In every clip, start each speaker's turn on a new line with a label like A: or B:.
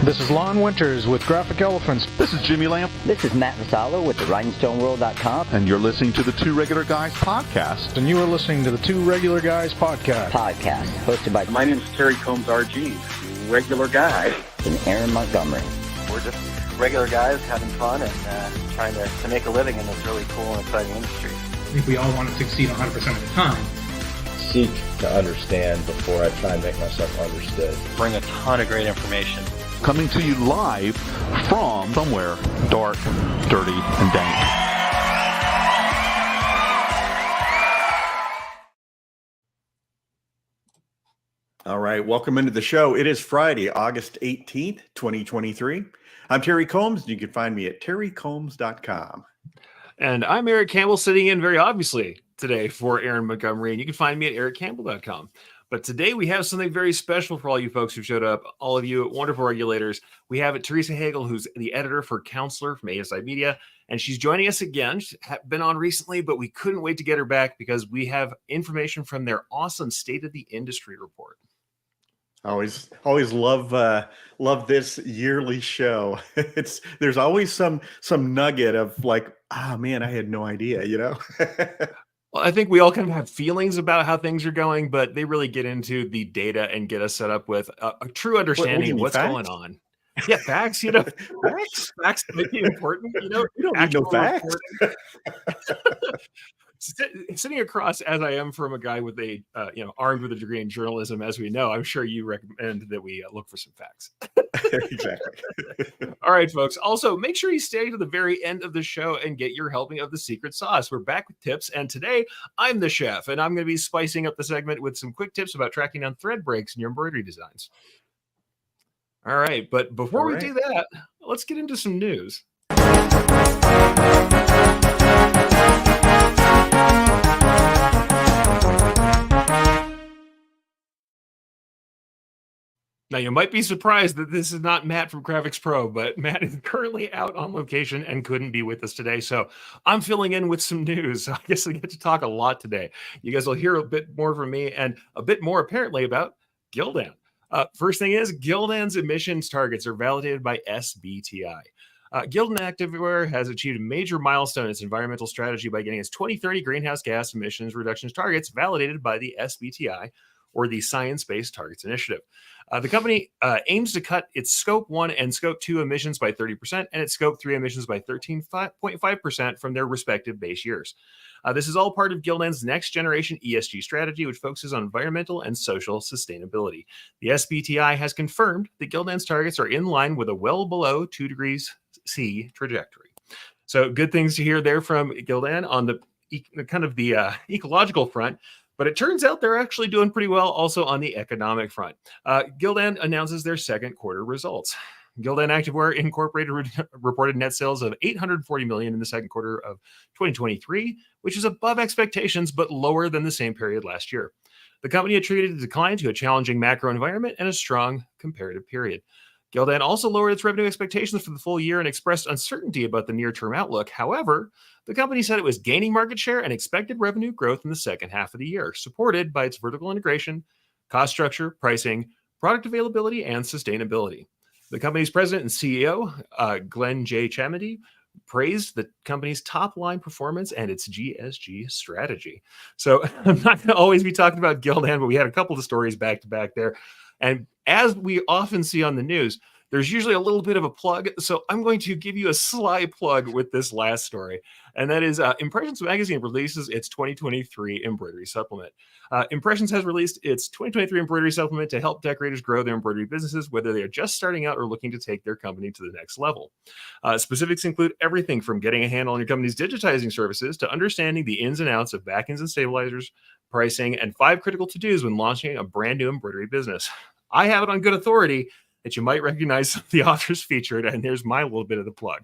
A: This is Lon Winters with Graphic Elephants.
B: This is Jimmy Lamp.
C: This is Matt Vassallo with the RhinestoneWorld.com.
B: And you're listening to the Two Regular Guys podcast.
A: And you are listening to the Two Regular Guys podcast.
C: Hosted by...
D: My name is Terry Combs, RG, regular guy.
C: And Aaron Montgomery.
E: We're just regular guys having fun and trying to make a living in this really cool and exciting industry.
F: I think we all want to succeed 100% of the time.
G: Seek to understand before I try and make myself understood.
E: Bring a ton of great information.
B: Coming to you live from somewhere dark, dirty, and dank.
H: All right, welcome into the show. It is Friday, August 18th, 2023. I'm Terry Combs, and you can find me at terrycombs.com.
I: And I'm Eric Campbell, sitting in very obviously today for Aaron Montgomery, and you can find me at ericcampbell.com. But today we have something very special for all you folks who showed up, all of you wonderful regulators. We have Theresa Hegel, who's the editor for Counselor from ASI Media, and she's joining us again. She's been on recently, but we couldn't wait to get her back because we have information from their awesome State of the Industry report.
H: Always love this yearly show. There's always some nugget of like, man, I had no idea, you know.
I: Well, I think we all kind of have feelings about how things are going, but they really get into the data and get us set up with a true understanding of what's going on. Yeah, facts, you know, facts make it important, you know.
H: You don't need no facts.
I: Sitting across as I am from a guy with a, armed with a degree in journalism, as we know, I'm sure you recommend that we look for some facts.
H: Exactly.
I: All right, folks. Also, make sure you stay to the very end of the show and get your helping of the secret sauce. We're back with tips, and today I'm the chef, and I'm going to be spicing up the segment with some quick tips about tracking down thread breaks in your embroidery designs. All right, but before we do that, let's get into some news. Now, you might be surprised that this is not Matt from Graphics Pro, but Matt is currently out on location and couldn't be with us today. So I'm filling in with some news. I guess I get to talk a lot today. You guys will hear a bit more from me and a bit more apparently about Gildan. First thing is Gildan's emissions targets are validated by SBTi. Gildan Activewear has achieved a major milestone in its environmental strategy by getting its 2030 greenhouse gas emissions reductions targets validated by the SBTi, or the Science-Based Targets Initiative. The company aims to cut its Scope 1 and Scope 2 emissions by 30% and its Scope 3 emissions by 13.5% from their respective base years. This is all part of Gildan's next-generation ESG strategy, which focuses on environmental and social sustainability. The SBTi has confirmed that Gildan's targets are in line with a well below 2 degrees C trajectory. So good things to hear there from Gildan on the ecological front. But it turns out they're actually doing pretty well also on the economic front. Gildan announces their second quarter results. Gildan Activewear Incorporated reported net sales of $840 million in the second quarter of 2023, which is above expectations but lower than the same period last year. The company attributed the decline to a challenging macro environment and a strong comparative period. Gildan also lowered its revenue expectations for the full year and expressed uncertainty about the near-term outlook. However, the company said it was gaining market share and expected revenue growth in the second half of the year, supported by its vertical integration, cost structure, pricing, product availability, and sustainability. The company's president and CEO, Glenn J. Chamedy, praised the company's top-line performance and its GSG strategy. So I'm not going to always be talking about Gildan, but we had a couple of stories back-to-back there. And as we often see on the news, there's usually a little bit of a plug. So I'm going to give you a sly plug with this last story. And that is Impressions Magazine releases its 2023 embroidery supplement. Impressions has released its 2023 embroidery supplement to help decorators grow their embroidery businesses, whether they are just starting out or looking to take their company to the next level. Specifics include everything from getting a handle on your company's digitizing services to understanding the ins and outs of backends and stabilizers, pricing, and 5 critical to-dos when launching a brand new embroidery business. I have it on good authority that you might recognize some of the authors featured, and there's my little bit of the plug.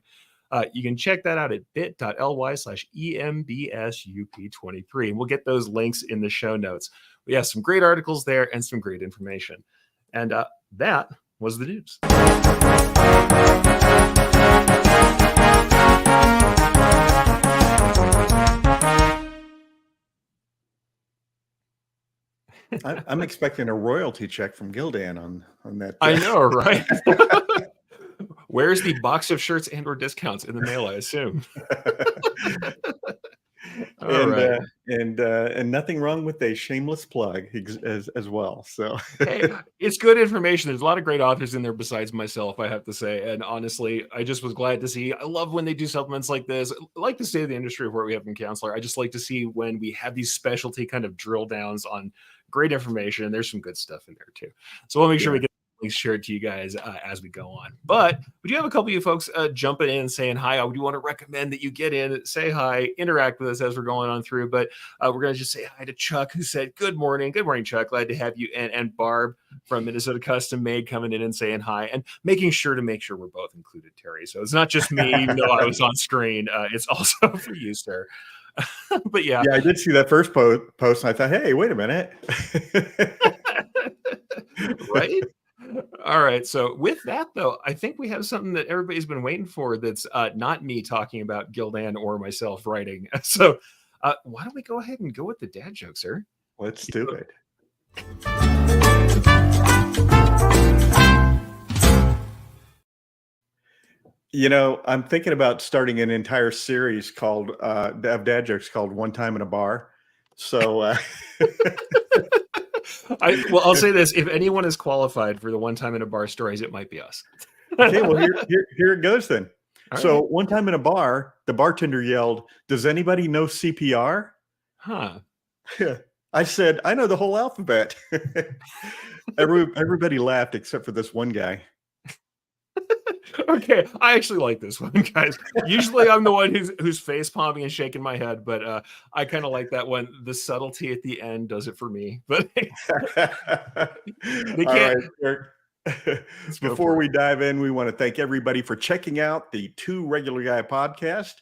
I: You can check that out at bit.ly/EMBSUP23, and we'll get those links in the show notes. We have some great articles there and some great information. And that was the news.
H: I'm expecting a royalty check from Gildan on that.
I: I know, right? Where's the box of shirts and or discounts in the mail, I assume? All right.
H: And nothing wrong with a shameless plug as well. So
I: Hey, it's good information. There's a lot of great authors in there besides myself, I have to say. And honestly, I just was glad to see. I love when they do supplements like this. I like the state of the industry of where we have from Counselor. I just like to see when we have these specialty kind of drill downs on great information. There's some good stuff in there too. So we'll make sure we get links shared to you guys as we go on. But we do have a couple of you folks jumping in and saying hi. I do want to recommend that you get in, say hi, interact with us as we're going on through. But we're going to just say hi to Chuck, who said, good morning. Good morning, Chuck. Glad to have you. And Barb from Minnesota Custom Made coming in and saying hi and making sure we're both included, Terry. So it's not just me, even though I was on screen. It's also for you, sir. But yeah,
H: I did see that first post and I thought, hey, wait a minute.
I: Right? All right. So with that, though, I think we have something that everybody's been waiting for. That's not me talking about Gildan or myself writing. So why don't we go ahead and go with the dad joke, sir?
H: Let's do it. You know, I'm thinking about starting an entire series called of dad jokes called One Time in a Bar. So
I: I'll say this: if anyone is qualified for the One Time in a Bar stories, it might be us.
H: Okay, well here it goes then.
I: All
H: so
I: right.
H: one time in a bar, the bartender yelled, "Does anybody know CPR?"
I: Huh.
H: I said, "I know the whole alphabet." Everybody laughed except for this one guy.
I: Okay, I actually like this one, guys. Usually I'm the one who's face palming and shaking my head, but I kind of like that one. The subtlety at the end does it for me. But they can't.
H: All right, before we dive in, we want to thank everybody for checking out the Two Regular Guy podcast.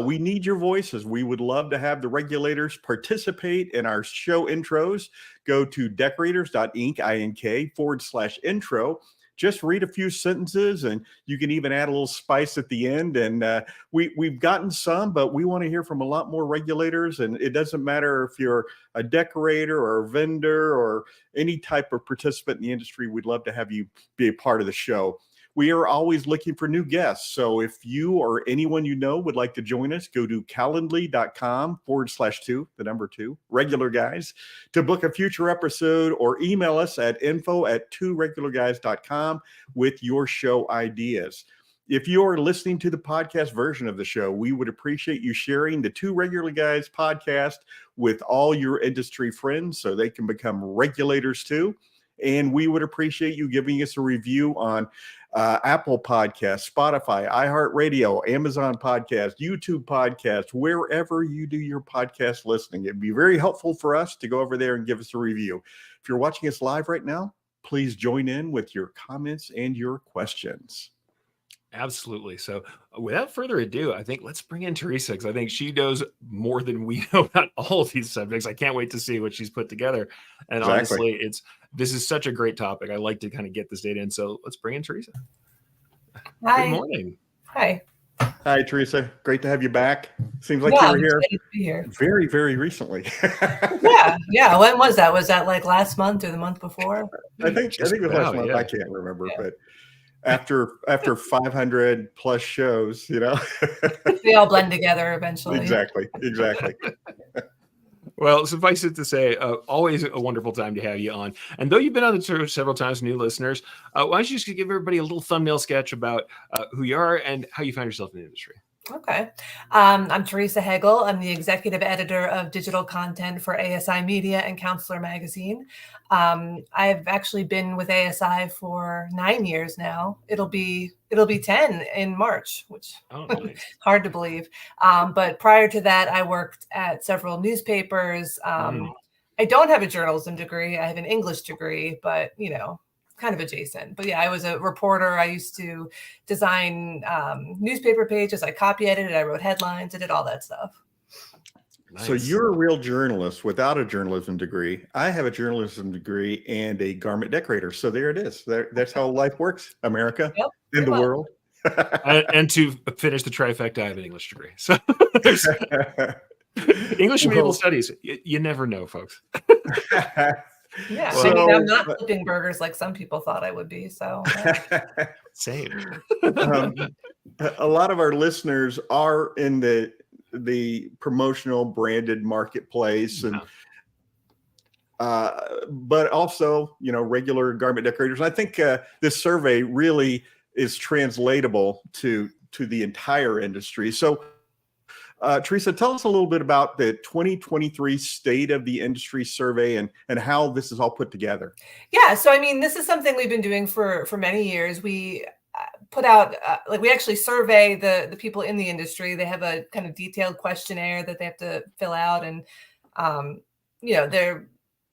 H: We need your voices. We would love to have the regulators participate in our show intros. Go to decorators.ink./intro. Just read a few sentences, and you can even add a little spice at the end. And we've gotten some, but we want to hear from a lot more regulators. And it doesn't matter if you're a decorator or a vendor or any type of participant in the industry. We'd love to have you be a part of the show. We are always looking for new guests. So if you or anyone you know would like to join us, go to calendly.com/2, the number 2, regular guys, to book a future episode, or email us at info@tworegularguys.com with your show ideas. If you are listening to the podcast version of the show, we would appreciate you sharing the Two Regular Guys podcast with all your industry friends so they can become regulators too. And we would appreciate you giving us a review on Apple Podcasts, Spotify, iHeartRadio, Amazon Podcast, YouTube Podcast, wherever you do your podcast listening. It'd be very helpful for us to go over there and give us a review. If you're watching us live right now, please join in with your comments and your questions.
I: Absolutely. So without further ado, I think let's bring in Theresa, because I think she knows more than we know about all of these subjects. I can't wait to see what she's put together. And honestly, this is such a great topic. I like to kind of get this data in. So let's bring in Theresa.
J: Hi.
I: Good morning.
J: Hi.
H: Hi, Theresa. Great to have you back. Seems like you were here very, very recently.
J: Yeah. When was that? Was that like last month or the month before?
H: I think it was last month. I can't remember, but after 500 plus shows, you know,
J: they all blend together eventually.
H: Exactly.
I: Well, suffice it to say, always a wonderful time to have you on. And though you've been on the show several times, new listeners, why don't you just give everybody a little thumbnail sketch about who you are and how you find yourself in the industry?
J: Okay. I'm Theresa Hegel. I'm the executive editor of digital content for ASI Media and Counselor Magazine. I've actually been with ASI for 9 years now. It'll be 10 in March, which
I: nice.
J: Hard to believe. But prior to that, I worked at several newspapers. I don't have a journalism degree. I have an English degree, but kind of adjacent. But yeah, I was a reporter. I used to design newspaper pages. I copy edited. I wrote headlines. I did all that stuff.
H: Nice. So you're a real journalist without a journalism degree. I have a journalism degree and a garment decorator. So there it is. That's how life works, America, in the world.
I: And to finish the trifecta, I have an English degree. So there's English and medieval studies. You never know, folks.
J: Yeah,
H: So,
J: I mean, I'm not flipping burgers like some people thought I would be. So
I: Same.
H: A lot of our listeners are in the promotional branded marketplace, and but also, regular garment decorators. I think this survey really is translatable to the entire industry. So, Theresa, tell us a little bit about the 2023 State of the Industry survey and how this is all put together.
J: yeah, so I mean, this is something we've been doing for many years. We put out we actually survey the people in the industry. They have a kind of detailed questionnaire that they have to fill out, and they're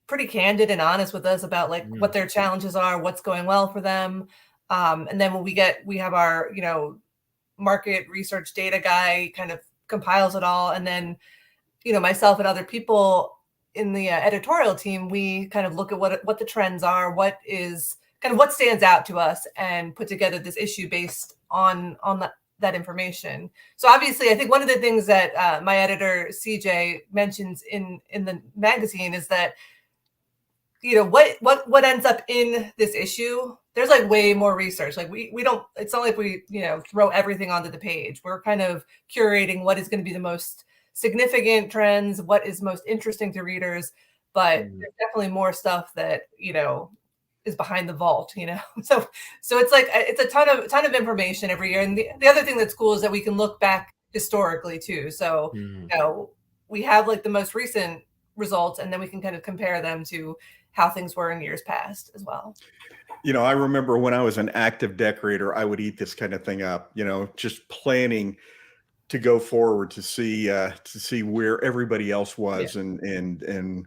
J: pretty candid and honest with us about what their challenges are, what's going well for them. And then when we have our, market research data guy kind of compiles it all. And then, myself and other people in the editorial team, we kind of look at what the trends are, what stands out to us, and put together this issue based on that information. So obviously, I think one of the things that my editor CJ mentions in the magazine is that what ends up in this issue, there's way more research. We don't, it's not like we throw everything onto the page. We're kind of curating what is going to be the most significant trends, what is most interesting to readers, but there's definitely more stuff that is behind the vault. So it's a ton of information every year. And the other thing that's cool is that we can look back historically too. So we have the most recent results, and then we can kind of compare them to how things were in years past as well.
H: I remember when I was an active decorator, I would eat this kind of thing up, just planning to go forward to see where everybody else was, and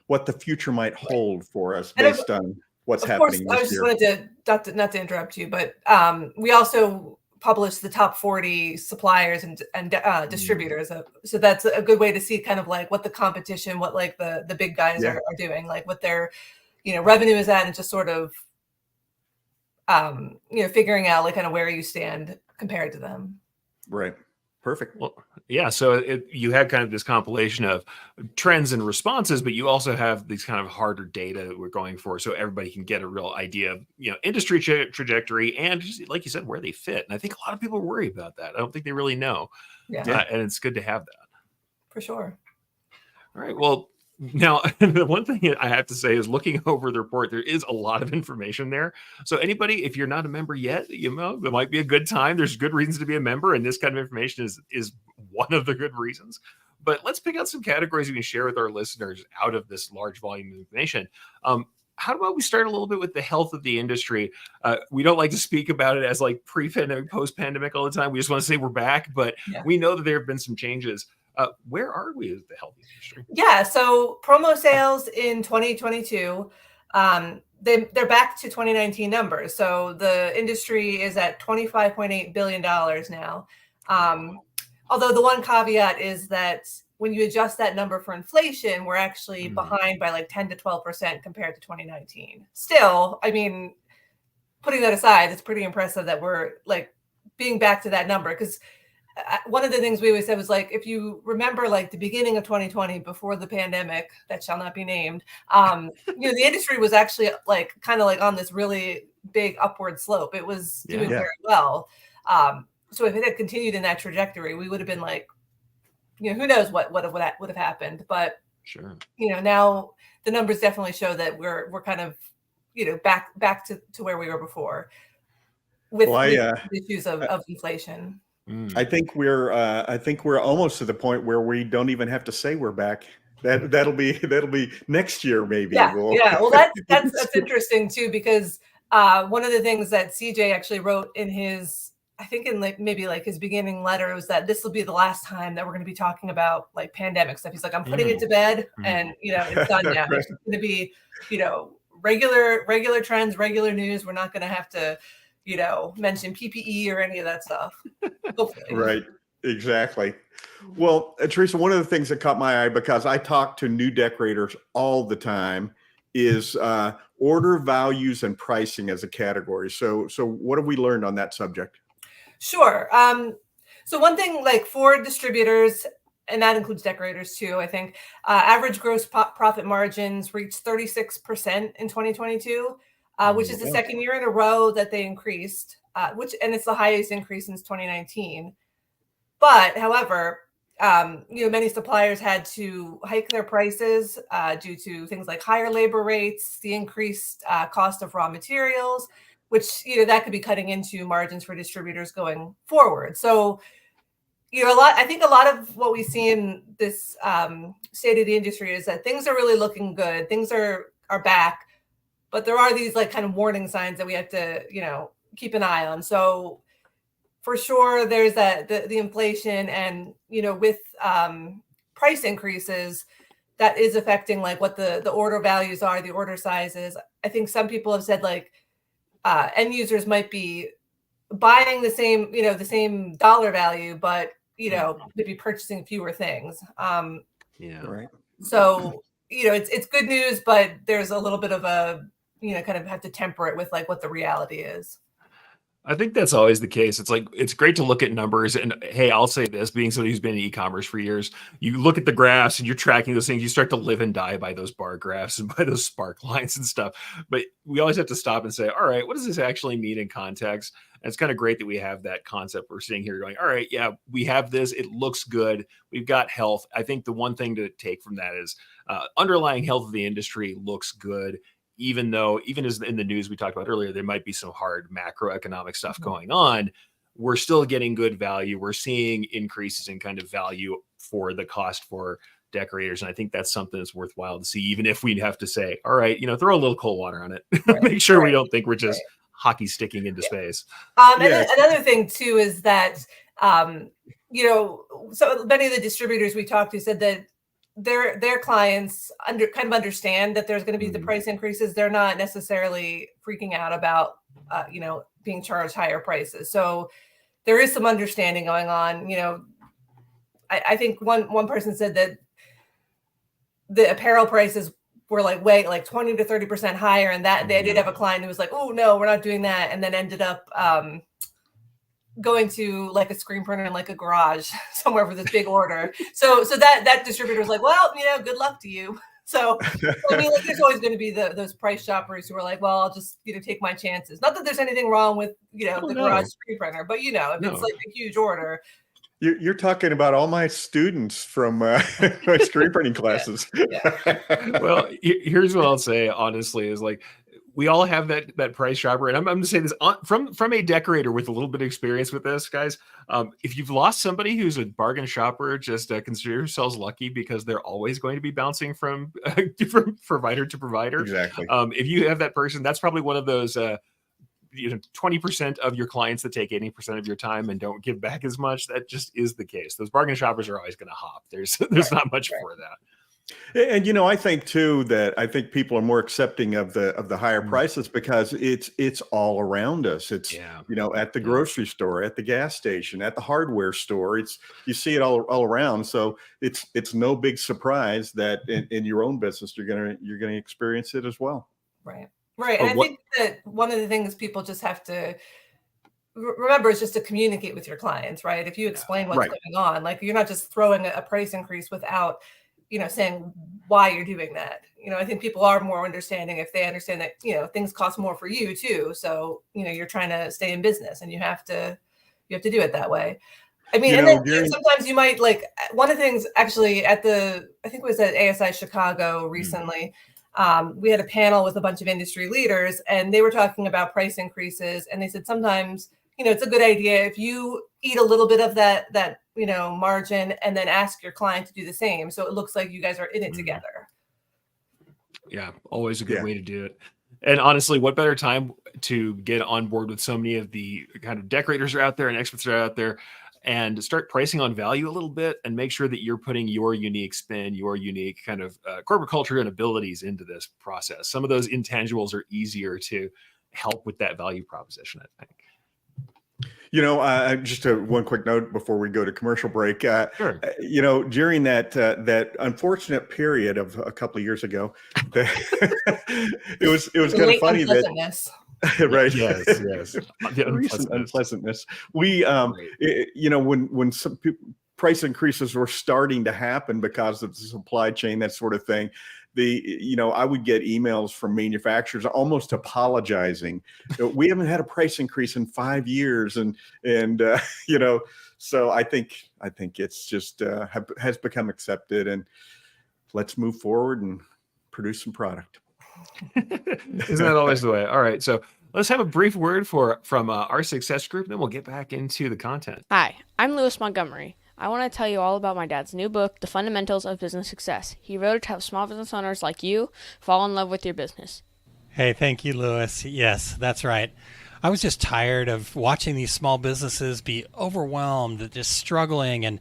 H: what the future might hold for us based on what's happening this year.
J: I just wanted to not to interrupt you, but we also publish the top 40 suppliers and distributors. So that's a good way to see kind of what the competition, what the big guys are doing, what their revenue is at, and just sort of figuring out kind of where you stand compared to them.
H: Right. Perfect.
I: Well, yeah. So you had kind of this compilation of trends and responses, but you also have these kind of harder data that we're going for, so everybody can get a real idea of industry trajectory and, just, like you said, where they fit. And I think a lot of people worry about that. I don't think they really know. And it's good to have that.
J: For sure.
I: All right. Well, now, the one thing I have to say is, looking over the report, there is a lot of information there. So anybody, if you're not a member yet, it might be a good time. There's good reasons to be a member, and this kind of information is one of the good reasons. But let's pick out some categories we can share with our listeners out of this large volume of information. How about we start a little bit with the health of the industry? We don't like to speak about it as pre-pandemic, post-pandemic all the time. We just want to say we're back, but we know that there have been some changes. Where are we as the health industry?
J: Yeah, so promo sales in 2022, they're back to 2019 numbers. So the industry is at $25.8 billion now. Although the one caveat is that when you adjust that number for inflation, we're actually behind by 10 to 12% compared to 2019. Still, I mean, putting that aside, it's pretty impressive that we're being back to that number, because one of the things we always said was if you remember the beginning of 2020, before the pandemic that shall not be named, the industry was actually kind of on this really big upward slope. It was doing very well. So if it had continued in that trajectory, we would have been who knows what would have happened. But
I: sure,
J: now the numbers definitely show that we're kind of back to where we were before with issues of inflation.
H: I think we're almost to the point where we don't even have to say we're back. That'll be next year, maybe.
J: Yeah. Well, that's interesting too, because one of the things that CJ actually wrote in his, I think in maybe his beginning letter, was that this will be the last time that we're going to be talking about pandemic stuff. He's like, I'm putting it to bed, and it's done now. It's going to be regular trends, regular news. We're not going to have to mention PPE or any of that stuff. Hopefully.
H: Right. Exactly. Well, Theresa, one of the things that caught my eye, because I talk to new decorators all the time, is order values and pricing as a category. So what have we learned on that subject?
J: Sure. So one thing, for distributors, and that includes decorators too. I think average gross profit margins reached 36% in 2022, which is the second year in a row that they increased, and it's the highest increase since 2019. But however, many suppliers had to hike their prices due to things like higher labor rates, the increased cost of raw materials, which, that could be cutting into margins for distributors going forward. So, I think a lot of what we see in this state of the industry is that things are really looking good. Things are back, but there are these like kind of warning signs that we have to, keep an eye on. So for sure, there's the inflation, and with price increases, that is affecting like what the order values are, the order sizes. I think some people have said like end users might be buying the same dollar value, but maybe purchasing fewer things.
H: Right.
J: So it's good news, but there's a little bit of a kind of have to temper it with like what the reality is.
I: I think that's always the case. It's like, it's great to look at numbers, and hey, I'll say this, being somebody who's been in e-commerce for years, you look at the graphs and you're tracking those things, you start to live and die by those bar graphs and by those spark lines and stuff. But we always have to stop and say, all right, what does this actually mean in context? And it's kind of great that we have that concept. We're sitting here going, all right, yeah, we have this. It looks good. We've got health. I think the one thing to take from that is underlying health of the industry looks good. Even as in the news we talked about earlier, there might be some hard macroeconomic stuff going on, we're still getting good value. We're seeing increases in kind of value for the cost for decorators. And I think that's something that's worthwhile to see, even if we have to say, all right, throw a little cold water on it. Make sure we don't think we're just hockey sticking into space.
J: And then another thing too is that, so many of the distributors we talked to said that their clients kind of understand that there's going to be the price increases. They're not necessarily freaking out about, being charged higher prices. So there is some understanding going on. I think one person said that the apparel prices were like 20 to 30% higher. And that they did have a client who was like, oh no, we're not doing that. And then ended up, going to like a screen printer in like a garage somewhere for this big order. So that distributor was like, well, good luck to you. So I mean, like, there's always going to be those price shoppers who are like, well, I'll just take my chances. Not that there's anything wrong with garage screen printer, but if it's like a huge order.
H: You're talking about all my students from my screen printing classes.
I: Well, here's what I'll say honestly is like, we all have that price shopper. And I'm going to say this from a decorator with a little bit of experience with this, guys. If you've lost somebody who's a bargain shopper, just consider yourselves lucky, because they're always going to be bouncing from provider to provider.
H: Exactly.
I: If you have that person, that's probably one of those 20% of your clients that take 80% of your time and don't give back as much. That just is the case. Those bargain shoppers are always going to hop. There's not much for that.
H: And I think too that people are more accepting of the higher prices because it's all around us. It's at the grocery store, at the gas station, at the hardware store. You see it all around. So it's no big surprise that in your own business you're gonna experience it as well.
J: Right. And I think that one of the things people just have to remember is just to communicate with your clients, right? If you explain what's going on, like you're not just throwing a price increase without saying why you're doing that. I think people are more understanding if they understand that, things cost more for you too. So, you're trying to stay in business and you have to do it that way. I mean, sometimes you might like one of the things actually I think it was at ASI Chicago recently. We had a panel with a bunch of industry leaders and they were talking about price increases. And they said, sometimes, it's a good idea if you eat a little bit of that margin and then ask your client to do the same. So it looks like you guys are in it together.
I: Yeah. Always a good way to do it. And honestly, what better time to get on board with so many of the kind of decorators are out there and experts are out there, and start pricing on value a little bit and make sure that you're putting your unique spin, your unique kind of corporate culture and abilities into this process. Some of those intangibles are easier to help with that value proposition, I think.
H: Just one quick note before we go to commercial break.
I: Sure.
H: During that unfortunate period of a couple of years ago, it was kind of funny that. Right.
I: Yes.
H: Recent unpleasantness. We, when some people, price increases were starting to happen because of the supply chain, that sort of thing, I would get emails from manufacturers almost apologizing. We haven't had a price increase in 5 years. And so I think it's just has become accepted, and let's move forward and produce some product.
I: Isn't that always the way? All right. So let's have a brief word from our success group, then we'll get back into the content.
K: Hi, I'm Lewis Montgomery. I want to tell you all about my dad's new book, The Fundamentals of Business Success. He wrote it to help small business owners like you fall in love with your business.
L: Hey, thank you, Lewis. Yes, that's right. I was just tired of watching these small businesses be overwhelmed, just struggling, and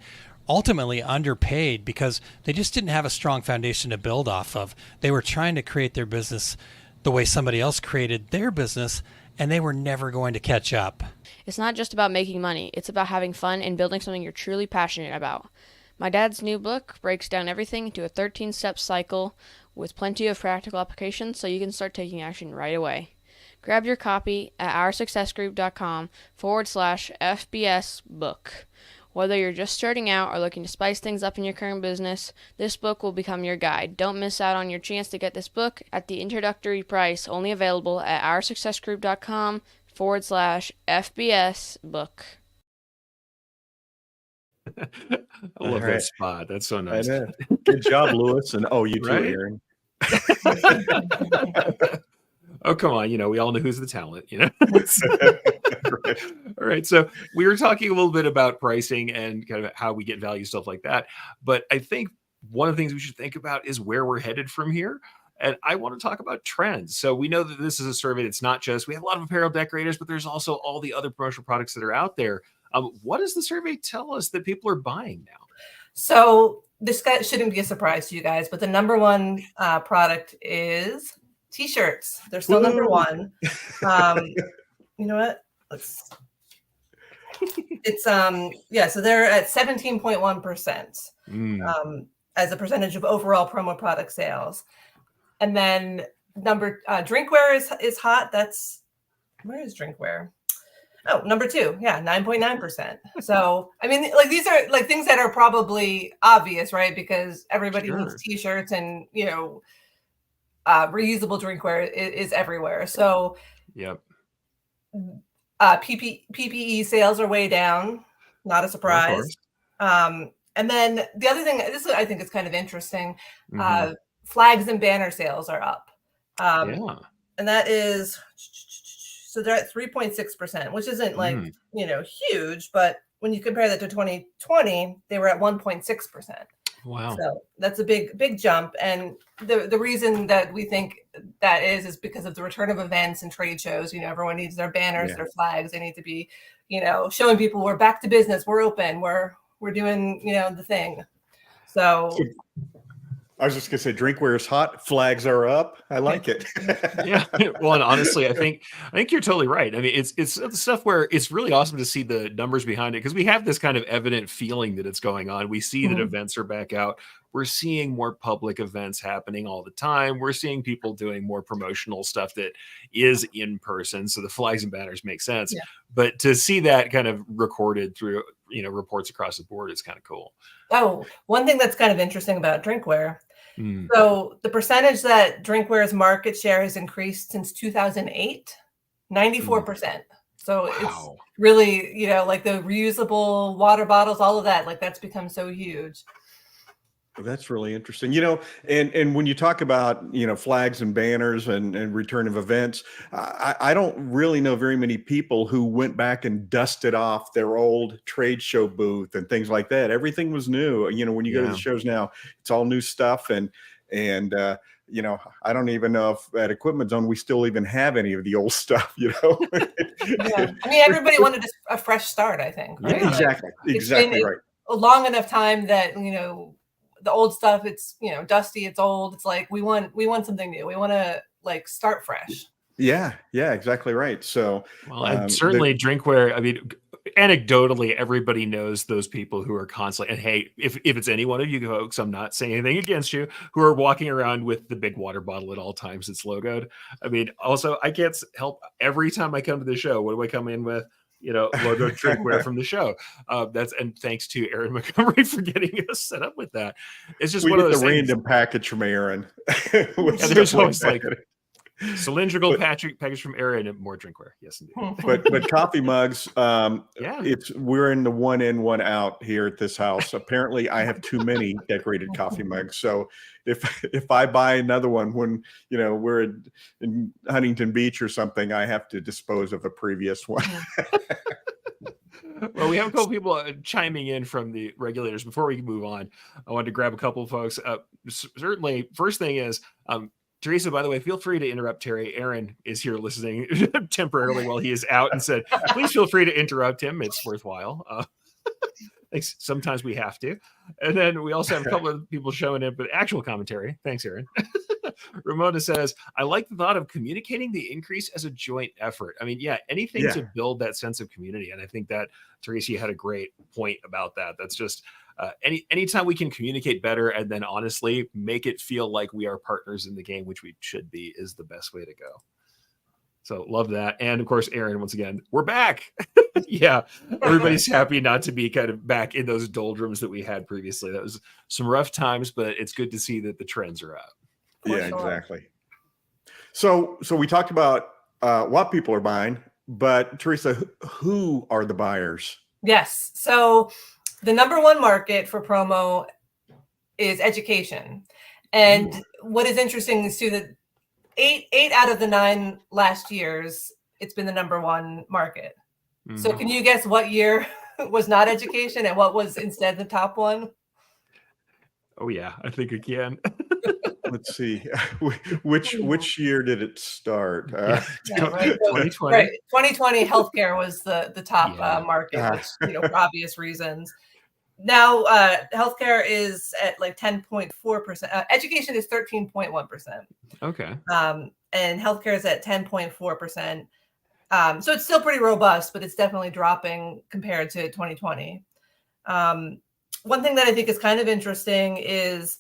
L: ultimately underpaid because they just didn't have a strong foundation to build off of. They were trying to create their business the way somebody else created their business, and they were never going to catch up.
K: It's not just about making money. It's about having fun and building something you're truly passionate about. My dad's new book breaks down everything into a 13-step cycle with plenty of practical applications so you can start taking action right away. Grab your copy at OurSuccessGroup.com/FBS book. Whether you're just starting out or looking to spice things up in your current business, this book will become your guide. Don't miss out on your chance to get this book at the introductory price, only available at OurSuccessGroup.com/FBS book.
I: I love that spot. That's so nice.
H: Good job, Lewis. And you too,
I: Right?
H: Aaron.
I: Oh, come on. We all know who's the talent, All right. So we were talking a little bit about pricing and kind of how we get value, stuff like that. But I think one of the things we should think about is where we're headed from here. And I want to talk about trends. So we know that this is a survey that's not just, we have a lot of apparel decorators, but there's also all the other promotional products that are out there. What does the survey tell us that people are buying now?
J: So this shouldn't be a surprise to you guys, but the number one product is T-shirts. They're still number one. You know what? So they're at 17.1% as a percentage of overall promo product sales. And then drinkware is hot. Where is drinkware? Oh, number two. Yeah, 9.9%. So, I mean, these are things that are probably obvious, right? Because everybody needs T-shirts, and, reusable drinkware is everywhere. So,
I: yep.
J: PPE sales are way down. Not a surprise. And then the other thing, I think is kind of interesting. Flags and banner sales are up. And that is, so they're at 3.6%, which isn't huge, but when you compare that to 2020, they were at 1.6%.
I: Wow.
J: So that's a big jump. And the reason that we think that is because of the return of events and trade shows. Everyone needs their banners, their flags. They need to be, showing people we're back to business, we're open, we're doing, the thing. So
H: I was just gonna say, drinkware is hot, flags are up. I like it.
I: Yeah. Well, and honestly, I think you're totally right. I mean, it's the stuff where it's really awesome to see the numbers behind it, because we have this kind of evident feeling that it's going on. We see that events are back out. We're seeing more public events happening all the time. We're seeing people doing more promotional stuff that is in person. So the flags and banners make sense. Yeah. But to see that kind of recorded through, reports across the board is kind of cool.
J: Oh, one thing that's kind of interesting about drinkware. So the percentage that drinkware's market share has increased since 2008, 94%. So it's really, the reusable water bottles, all of that, that's become so huge.
H: That's really interesting. And when you talk about, flags and banners and return of events, I don't really know very many people who went back and dusted off their old trade show booth and things like that. Everything was new. When you go to the shows now, it's all new stuff. And I don't even know if at Equipment Zone, we still even have any of the old stuff, Yeah.
J: I mean, everybody wanted a fresh start, I think. Right?
H: Yeah, exactly right.
J: A long enough time that, the old stuff, it's, dusty, it's old. It's we want something new. We want to start fresh.
H: Yeah, exactly right. So,
I: and certainly drinkware. I mean, anecdotally, everybody knows those people who are constantly, and hey, if it's any one of you folks, I'm not saying anything against you, who are walking around with the big water bottle at all times. It's logoed. I mean, also, I can't help, every time I come to the show, what do I come in with? logo drinkware from the show. And thanks to Aaron Montgomery for getting us set up with that. It's just
H: we
I: one
H: get
I: of those
H: the
I: things.
H: random package from Aaron.
I: There's always like cylindrical package from Aaron and more drinkware. Yes, indeed.
H: But coffee mugs, we're in the one in, one out here at this house. Apparently, I have too many decorated coffee mugs. So if I buy another one when we're in Huntington Beach or something, I have to dispose of a previous one.
I: Well, we have a couple people chiming in from the regulators. Before we move on, I wanted to grab a couple of folks. Certainly, first thing is, Theresa, by the way, feel free to interrupt Terry. Aaron is here listening temporarily while he is out and said, please feel free to interrupt him. It's worthwhile. Sometimes we have to. And then we also have a couple of people showing in, but actual commentary. Thanks, Aaron. Ramona says, I like the thought of communicating the increase as a joint effort. I mean, anything to build that sense of community. And I think that Theresa had a great point about that. That's just anytime we can communicate better and then honestly make it feel like we are partners in the game, which we should be, is the best way to go. So love that. And of course, Aaron, once again, we're back. Everybody's happy not to be kind of back in those doldrums that we had previously. That was some rough times, but it's good to see that the trends are up.
H: Exactly. So we talked about what people are buying, but Theresa, who are the buyers?
J: Yes. So the number one market for promo is education. And what is interesting is too that eight out of the 9 last years, it's been the number one market. Mm-hmm. So can you guess what year was not education and what was instead the top one?
I: Oh yeah, I think I can.
H: Let's see. Which year did it start?
I: 2020.
J: Right. 2020 healthcare was the top market, which, for obvious reasons. Now, healthcare is at like 10.4%. Education is 13.1%.
I: Okay.
J: And healthcare is at 10.4%. So it's still pretty robust, but it's definitely dropping compared to 2020. One thing that I think is kind of interesting is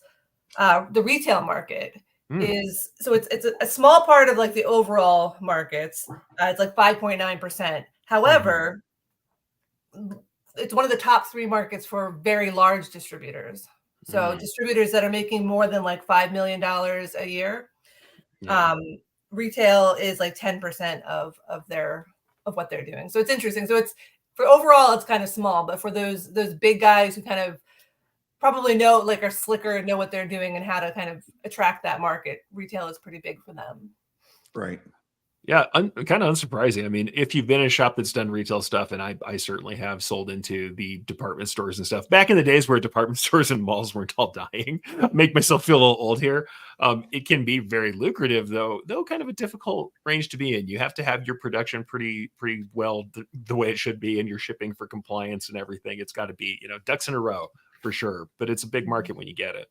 J: the retail market is, so it's a small part of like the overall markets. It's like 5.9%. However, it's one of the top 3 markets for very large distributors. So distributors that are making more than like $5 million a year. Retail is like 10% of what they're doing. So it's interesting. So it's for overall, it's kind of small, but for those big guys who kind of probably know, like, are slicker and know what they're doing and how to kind of attract that market, retail is pretty big for them.
H: Right.
I: Yeah, kind of unsurprising. I mean, if you've been in a shop that's done retail stuff, and I certainly have sold into the department stores and stuff, back in the days where department stores and malls weren't all dying, make myself feel a little old here. It can be very lucrative, though kind of a difficult range to be in. You have to have your production pretty well the way it should be, and your shipping for compliance and everything. It's got to be, ducks in a row for sure, but it's a big market when you get it.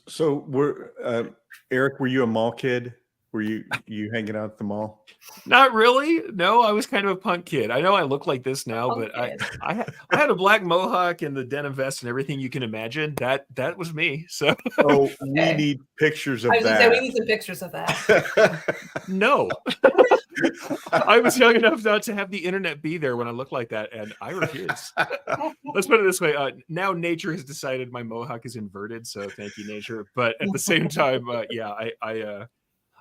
H: So Eric, were you a mall kid? Were you hanging out at the mall?
I: Not really. No, I was kind of a punk kid. I know I look like this now, but I had a black mohawk and the denim vest and everything you can imagine. That was me. So
H: we need pictures of that.
J: I was going to say, we need some pictures of that.
I: No. I was young enough not to have the internet be there when I look like that, and I refuse. Let's put it this way. Now nature has decided my mohawk is inverted, so thank you, nature. But at the same time,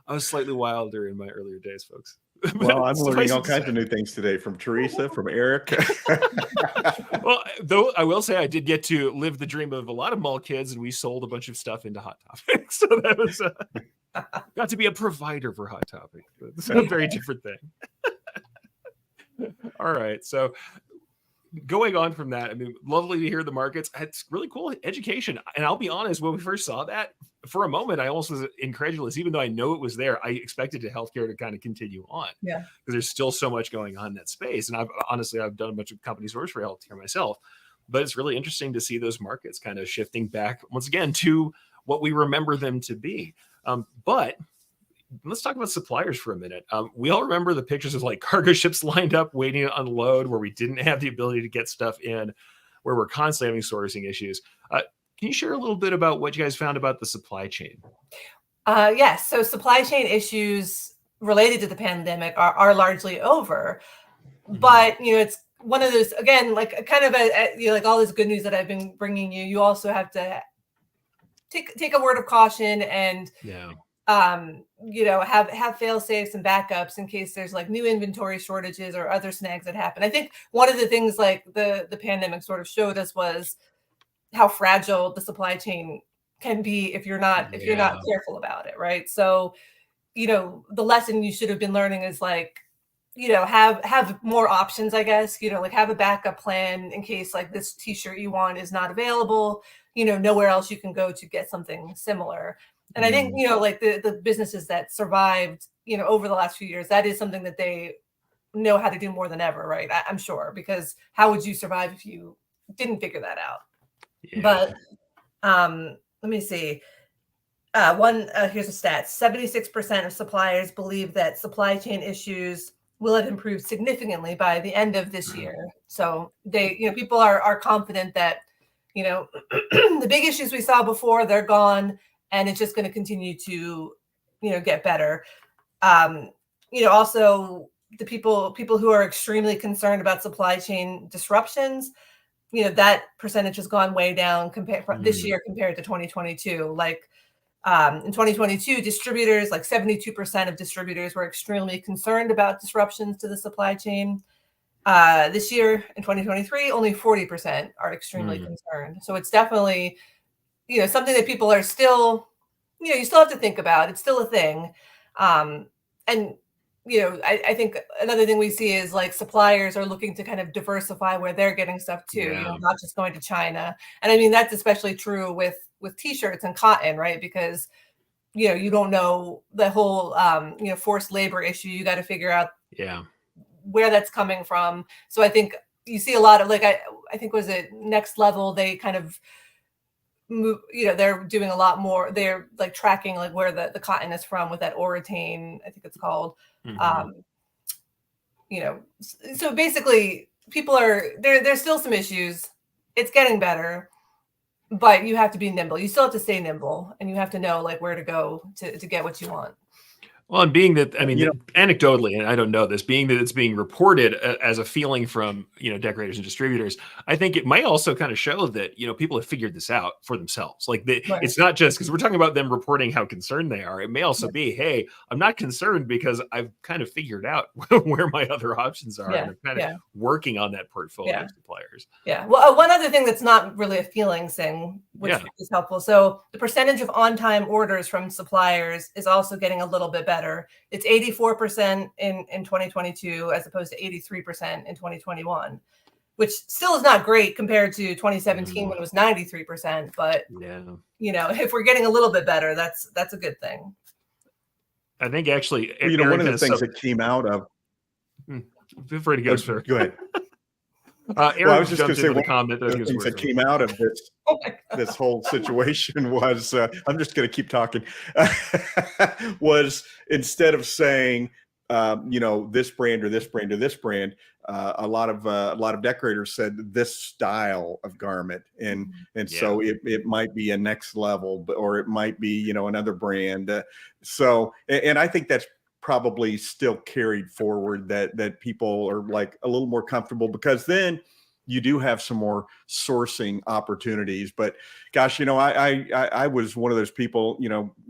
I: I was slightly wilder in my earlier days, folks.
H: Well, I'm learning all kinds of new things today from Theresa, from Eric.
I: Well, though I will say I did get to live the dream of a lot of mall kids, and we sold a bunch of stuff into Hot Topic. So that was got to be a provider for Hot Topic. It's a very different thing. All right. So going on from that, I mean, lovely to hear the markets. It's really cool education. And I'll be honest, when we first saw that, for a moment, I almost was incredulous. Even though I know it was there, I expected healthcare to kind of continue on. Yeah. Because there's still so much going on in that space. And I've done a bunch of company stores for healthcare myself. But it's really interesting to see those markets kind of shifting back, once again, to what we remember them to be. But let's talk about suppliers for a minute. We all remember the pictures of like cargo ships lined up waiting to unload, where we didn't have the ability to get stuff in, where we're constantly having sourcing issues. Can you share a little bit about what you guys found about the supply chain?
J: Yes. So supply chain issues related to the pandemic are largely over. But, it's one of those, again, like kind of like all this good news that I've been bringing you, you also have to take a word of caution and, have fail safes and backups in case there's like new inventory shortages or other snags that happen. I think one of the things like the pandemic sort of showed us was how fragile the supply chain can be if you're not careful about it. Right. So, the lesson you should have been learning is like, have more options, I guess, like have a backup plan in case like this t-shirt you want is not available, nowhere else you can go to get something similar. And I think, like the businesses that survived, over the last few years, that is something that they know how to do more than ever, right? I'm sure, because how would you survive if you didn't figure that out? Yeah. But let me see. Here's a stat. 76% of suppliers believe that supply chain issues will have improved significantly by the end of this year. So people are confident that, the big issues we saw before, they're gone, and it's just going to continue to, get better. Also the people who are extremely concerned about supply chain disruptions, that percentage has gone way down this year compared to 2022. Like, in 2022, distributors, like 72% of distributors were extremely concerned about disruptions to the supply chain. This year, in 2023, only 40% are extremely concerned. So it's definitely, something that people are still, you still have to think about. It's still a thing. And, I think another thing we see is like suppliers are looking to kind of diversify where they're getting stuff too, not just going to China. And I mean, that's especially true with t-shirts and cotton, right? Because, you don't know the whole, forced labor issue. You got to figure out where that's coming from. So I think you see a lot of like, I think was it Next Level, they kind of move, they're doing a lot more. They're like tracking like where the cotton is from with that Oratane, I think it's called. So basically people there's still some issues. It's getting better, but you have to be nimble. You still have to stay nimble, and you have to know like where to go to get what you want.
I: Well, and being that, I mean, anecdotally, and I don't know this, being that it's being reported as a feeling from, decorators and distributors, I think it might also kind of show that, people have figured this out for themselves. Like it's not just because we're talking about them reporting how concerned they are. It may also be, hey, I'm not concerned because I've kind of figured out where my other options are. And I'm kind of working on that portfolio of suppliers.
J: Yeah. Well, one other thing that's not really a feelings thing, which is helpful. So the percentage of on-time orders from suppliers is also getting a little bit better. It's 84% in 2022 as opposed to 83% in 2021, which still is not great compared to 2017 when it was 93%. But if we're getting a little bit better, that's a good thing.
I: I think actually,
H: one of the things that came out of.
I: Feel free to go, sir.
H: Go ahead.
I: Aaron, I was just going to say one of the
H: things that came out of this this whole situation was I'm just going to keep talking. Was instead of saying this brand or this brand or this brand, a lot of decorators said this style of garment, and so it might be a Next Level, or it might be another brand. So I think that's probably still carried forward, that people are like a little more comfortable, because then you do have some more sourcing opportunities. But gosh, I was one of those people,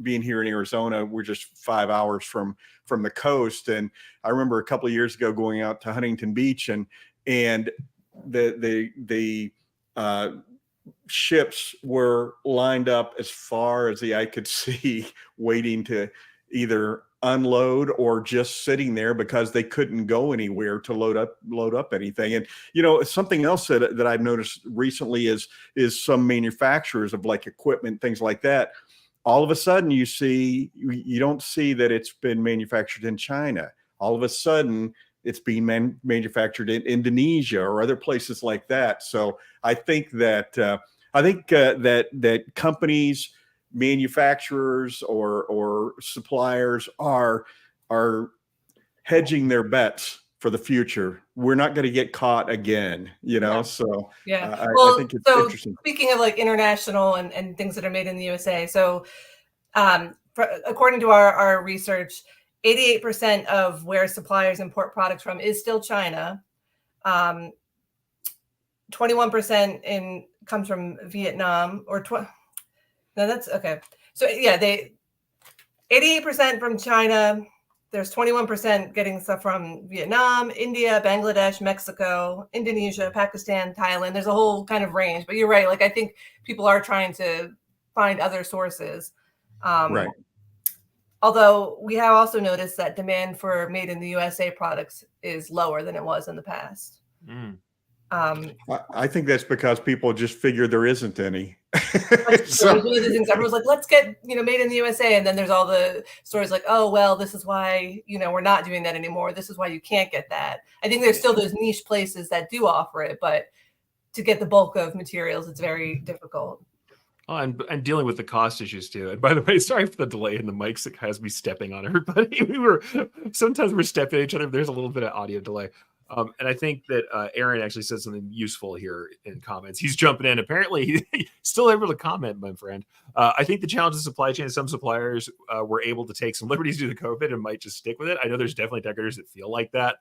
H: being here in Arizona, we're just 5 hours from the coast. And I remember a couple of years ago going out to Huntington Beach, and the ships were lined up as far as the eye could see, waiting to either unload or just sitting there because they couldn't go anywhere to load up anything. And something else that I've noticed recently is some manufacturers of like equipment, things like that, all of a sudden you don't see that it's been manufactured in China. All of a sudden it's being manufactured in Indonesia or other places like that. So I think that that companies, manufacturers or suppliers are hedging their bets for the future. We're not going to get caught again, So I think it's interesting.
J: Speaking of like international and things that are made in the USA, so according to our research, 88% of where suppliers import products from is still China. 21% comes from Vietnam, no, that's okay. So yeah, 88% from China. There's 21% getting stuff from Vietnam, India, Bangladesh, Mexico, Indonesia, Pakistan, Thailand. There's a whole kind of range, but you're right. Like, I think people are trying to find other sources.
H: Right.
J: Although we have also noticed that demand for made in the USA products is lower than it was in the past.
H: I think that's because people just figure there isn't any.
J: So there's one of the things everyone's like, let's get, made in the USA. And then there's all the stories like, oh, well, this is why, we're not doing that anymore. This is why you can't get that. I think there's still those niche places that do offer it, but to get the bulk of materials, it's very difficult.
I: Oh, and dealing with the cost issues too. And by the way, sorry for the delay in the mics. It has me stepping on everybody. Sometimes we're stepping at each other. There's a little bit of audio delay. And I think that Aaron actually said something useful here in comments. He's jumping in. Apparently, he's still able to comment, my friend. I think the challenge of supply chain is some suppliers were able to take some liberties due to COVID and might just stick with it. I know there's definitely decorators that feel like that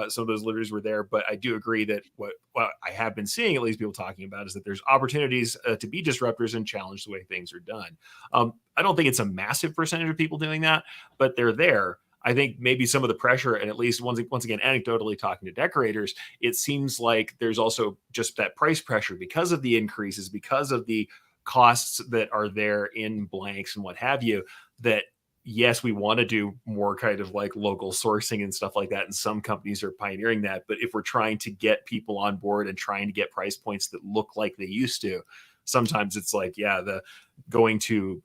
I: some of those liberties were there. But I do agree that what I have been seeing, at least people talking about, is that there's opportunities to be disruptors and challenge the way things are done. I don't think it's a massive percentage of people doing that, but they're there. I think maybe some of the pressure, and at least once again, anecdotally talking to decorators, it seems like there's also just that price pressure because of the increases, because of the costs that are there in blanks and what have you, that yes, we want to do more kind of like local sourcing and stuff like that. And some companies are pioneering that. But if we're trying to get people on board and trying to get price points that look like they used to, sometimes it's like, the going to,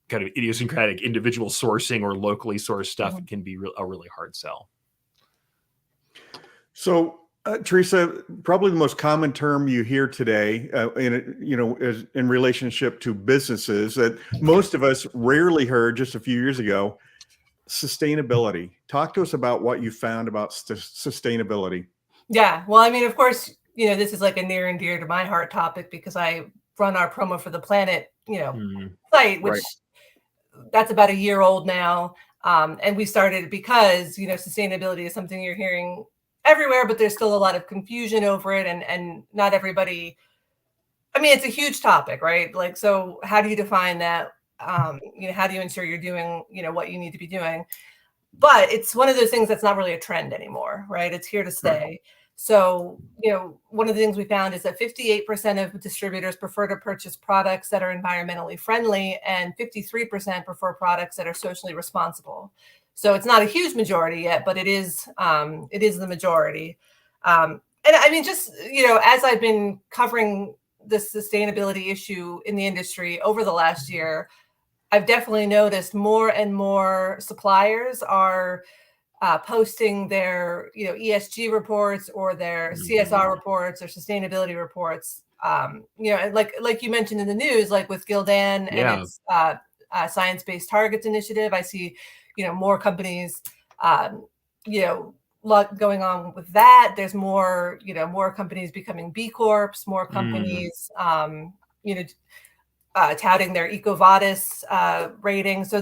I: kind of idiosyncratic individual sourcing or locally sourced stuff can be a really hard sell.
H: So, Theresa, probably the most common term you hear today, is in relationship to businesses that most of us rarely heard just a few years ago: sustainability. Talk to us about what you found about sustainability.
J: Yeah, well, I mean, of course, this is like a near and dear to my heart topic because I run our Promo for the Planet, site, which that's about a year old now. And we started because, sustainability is something you're hearing everywhere, but there's still a lot of confusion over it. And not everybody, I mean, it's a huge topic, right? Like, so how do you define that? How do you ensure you're doing, what you need to be doing? But it's one of those things that's not really a trend anymore, right? It's here to stay. Right. So, one of the things we found is that 58% of distributors prefer to purchase products that are environmentally friendly, and 53% prefer products that are socially responsible. So it's not a huge majority yet, but it is the majority. And I mean, just, as I've been covering the sustainability issue in the industry over the last year, I've definitely noticed more and more suppliers are posting their, ESG reports or their CSR reports or sustainability reports. Like you mentioned in the news, like with Gildan and its science-based targets initiative, I see, more companies, lot going on with that. There's more, more companies becoming B Corps, more companies, touting their EcoVadis rating. So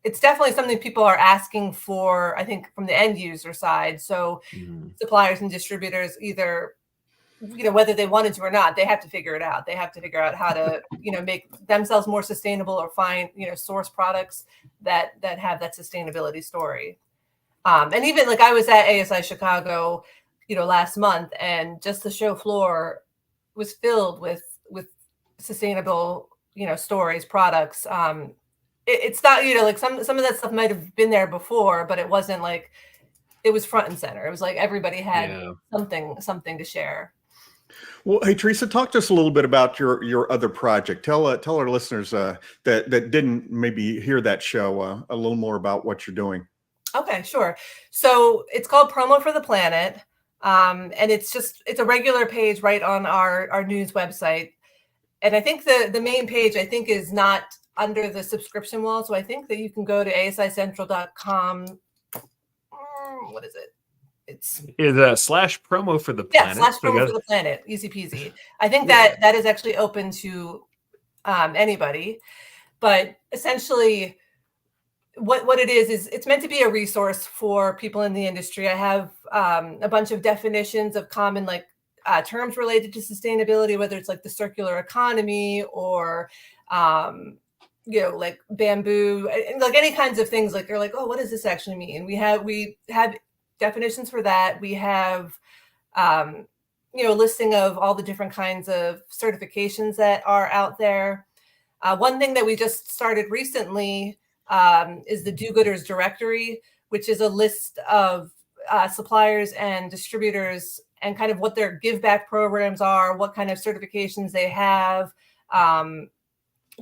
J: it's definitely something people are asking for, I think, from the end user side. So suppliers and distributors, either, whether they wanted to or not, they have to figure it out. They have to figure out how to, make themselves more sustainable or find, source products that have that sustainability story. And even like I was at ASI Chicago, last month, and just the show floor was filled with sustainable, stories, products. It's not, like some of that stuff might have been there before, but it wasn't like it was front and center. It was like everybody had something to share.
H: Well, hey, Theresa, talk to us a little bit about your other project. Tell our listeners that didn't maybe hear that show a little more about what you're doing.
J: Okay, sure. So it's called Promo for the Planet. And it's a regular page right on our news website. And I think the main page, I think, is not under the subscription wall. So I think that you can go to asicentral.com. What is it? It's
I: /promo for the planet.
J: Yeah, /promo for the planet. Easy peasy. I think that is actually open to anybody. But essentially, what it is it's meant to be a resource for people in the industry. I have a bunch of definitions of common like terms related to sustainability, whether it's like the circular economy or like bamboo, like any kinds of things. Like you're like, oh, what does this actually mean? We have definitions for that. We have a listing of all the different kinds of certifications that are out there. One thing that we just started recently is the do-gooders directory, which is a list of suppliers and distributors and kind of what their give back programs are, what kind of certifications they have.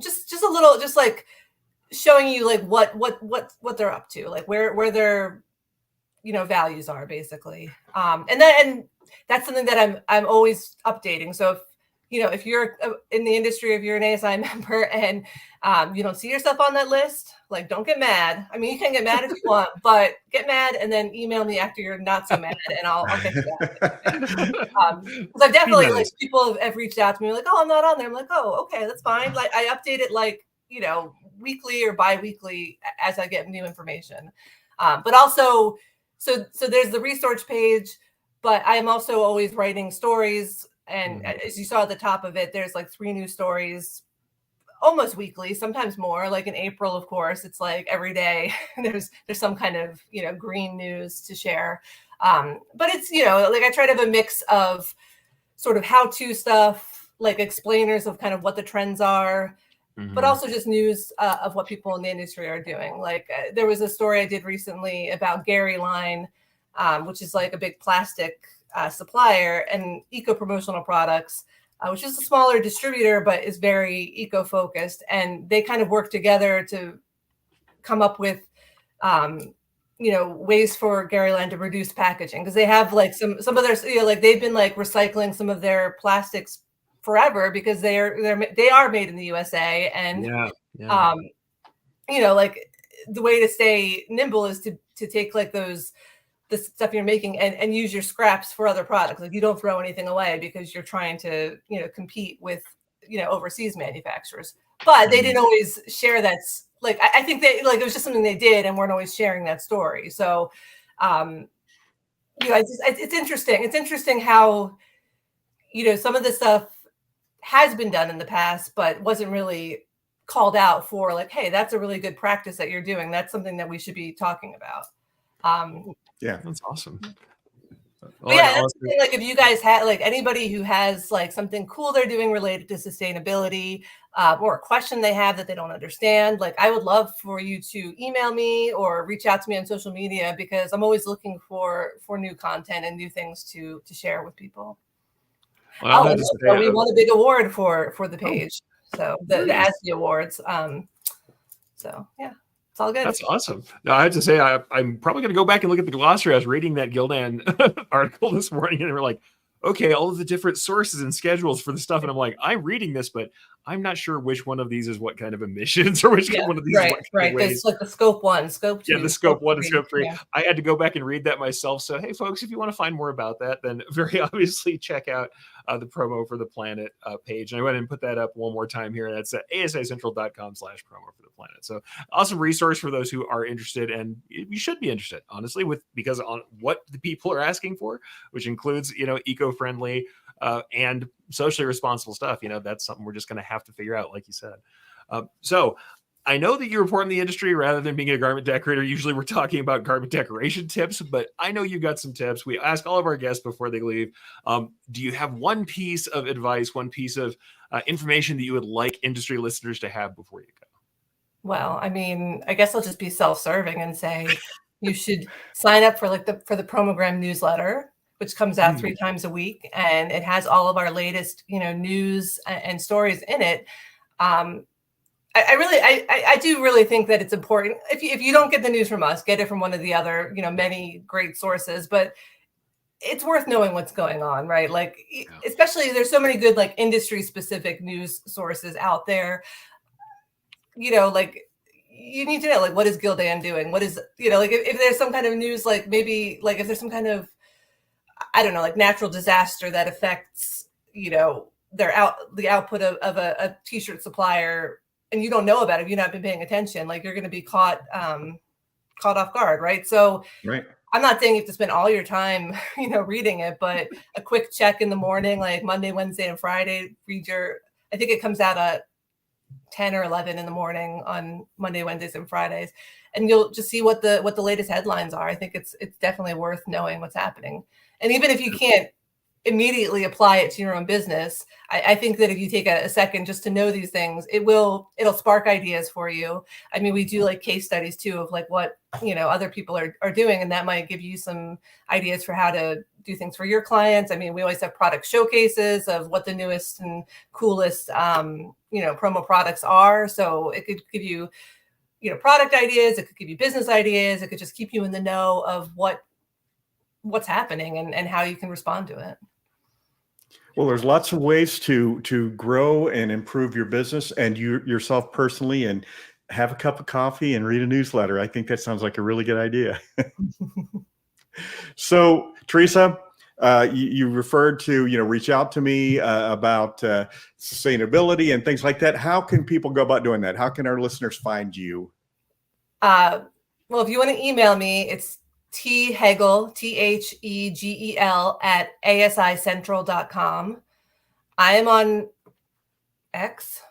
J: Just a little, just like showing you like what they're up to, like where their values are basically. And that's something that I'm always updating. So if you're in the industry, if you're an ASI member and you don't see yourself on that list, like don't get mad. I mean, you can get mad if you want, but get mad and then email me after you're not so mad, and I'll get you that. Because I've definitely like people have reached out to me like, oh, I'm not on there. I'm like, oh, okay, that's fine. Like I update it like weekly or bi-weekly as I get new information. But also, so there's the resource page, but I am also always writing stories. And as you saw at the top of it, there's like 3 new stories almost weekly, sometimes more. Like in April, of course, it's like every day there's some kind of green news to share. But it's like I try to have a mix of sort of how-to stuff, like explainers of kind of what the trends are, but also just news of what people in the industry are doing. Like there was a story I did recently about Gary Line, which is like a big plastic supplier, and eco promotional products, which is a smaller distributor but is very eco-focused, and they kind of work together to come up with ways for Gary Line to reduce packaging, because they have like some of their like they've been like recycling some of their plastics forever because they are made in the USA, and like the way to stay nimble is to take like the stuff you're making and use your scraps for other products. Like you don't throw anything away because you're trying to, compete with, overseas manufacturers, but they didn't always share that. Like, I think they, like, it was just something they did and weren't always sharing that story. So, it's interesting. It's interesting how, some of this stuff has been done in the past, but wasn't really called out for like, hey, that's a really good practice that you're doing. That's something that we should be talking about.
H: Yeah,
I: that's awesome.
J: Well, yeah, that's the thing, like if you guys had like anybody who has like something cool they're doing related to sustainability, or a question they have that they don't understand, like I would love for you to email me or reach out to me on social media, because I'm always looking for new content and new things to share with people.
I: Well,
J: we won a big award for the page, so the ASI Awards. So yeah. It's all good.
I: That's awesome. Now, I have to say, I'm probably going to go back and look at the glossary. I was reading that Gildan article this morning, and we're like, okay, all of the different sources and schedules for the stuff. And I'm like, I'm reading this, but I'm not sure which one of these is what kind of emissions, or which one of these is what kind of waste.
J: There's like the scope 1, scope 2.
I: Yeah, the scope 1 and scope 3. Yeah. I had to go back and read that myself. So, hey, folks, if you want to find more about that, then very obviously check out the promo for the planet page. And I went and put that up one more time here. That's at asicentral.com/promo for the planet. So awesome resource for those who are interested, and you should be interested, honestly, because on what the people are asking for, which includes, eco-friendly and socially responsible stuff. That's something we're just going to have to figure out, like you said. So I know that you report in the industry rather than being a garment decorator. Usually we're talking about garment decoration tips, but I know you got some tips. We ask all of our guests before they leave. Do you have one piece of advice, one piece of information that you would like industry listeners to have before you go?
J: Well, I mean, I guess I'll just be self-serving and say you should sign up for for the Promogram newsletter, which comes out 3 times a week, and it has all of our latest, news and stories in it. I do really think that it's important. If you don't get the news from us, get it from one of the other, many great sources, but it's worth knowing what's going on, right? Like, especially there's so many good, like industry specific news sources out there. Like you need to know, like, what is Gildan doing? What is, like if there's some kind of news, like maybe like if there's some kind of, I don't know, like natural disaster that affects, the output of a t-shirt supplier and you don't know about it, if you've not been paying attention, like you're going to be caught off guard, right? So
H: Right.
J: I'm not saying you have to spend all your time, reading it, but a quick check in the morning, like Monday, Wednesday, and Friday, I think it comes out at 10 or 11 in the morning on Monday, Wednesdays, and Fridays. And you'll just see what the latest headlines are. I think it's definitely worth knowing what's happening. And even if you can't immediately apply it to your own business, I think that if you take a second just to know these things, it'll spark ideas for you. I mean, we do like case studies too of like what other people are doing, and that might give you some ideas for how to do things for your clients. I mean, we always have product showcases of what the newest and coolest promo products are. So it could give you product ideas, it could give you business ideas, it could just keep you in the know of what's happening and how you can respond to it.
H: Well, there's lots of ways to grow and improve your business and yourself personally, and have a cup of coffee and read a newsletter. I think that sounds like a really good idea. So, Theresa, you referred to, reach out to me about sustainability and things like that. How can people go about doing that? How can our listeners find you?
J: Well, if you want to email me, it's Hegel, THEGEL at ASICentral.com. I am on X.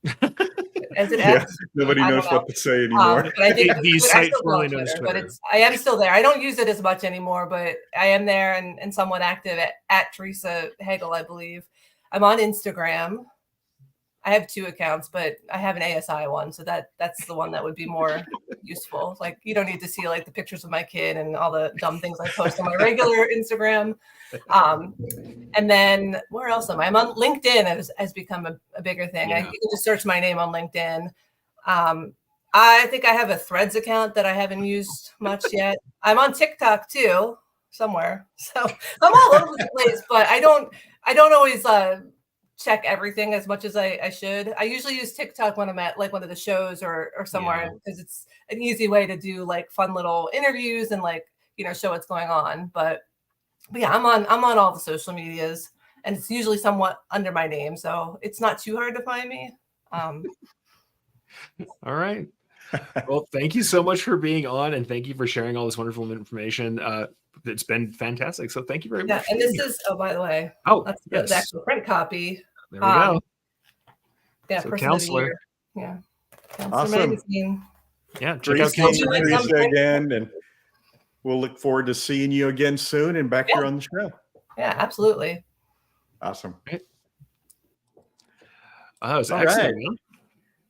J: Is it X?
H: Nobody knows what to say anymore.
J: But I think I am still there. I don't use it as much anymore, but I am there and somewhat active at Theresa Hegel, I believe. I'm on Instagram. I have 2 accounts, but I have an ASI one, so that's the one that would be more useful. Like, you don't need to see like the pictures of my kid and all the dumb things I post on my regular Instagram. And then where else am I? I'm on LinkedIn. Has become a bigger thing.
I: Yeah.
J: You can just search my name on LinkedIn. I think I have a Threads account that I haven't used much yet. I'm on TikTok too, somewhere. So I'm all over the place, but I don't always check everything as much as I should. I usually use TikTok when I'm at like one of the shows or somewhere, because it's an easy way to do like fun little interviews and like, show what's going on. But yeah, I'm on all the social medias, and it's usually somewhat under my name, so it's not too hard to find me.
I: All right. Well, thank you so much for being on, and thank you for sharing all this wonderful information. It's been fantastic. So thank you very much.
J: And this is, by the way, that's
I: yes,
J: the actual print copy.
I: There we go.
J: Yeah,
I: so
J: Person
I: Counselor.
J: of the Year. Yeah. Counselor
H: Awesome.
J: Magazine.
I: Yeah, check out
H: Theresa
I: Counselor.
H: again, and we'll look forward to seeing you again soon and back here on the show.
J: Yeah, absolutely.
H: Awesome.
I: Oh, it's
H: All
I: excellent.
H: right.
I: Huh?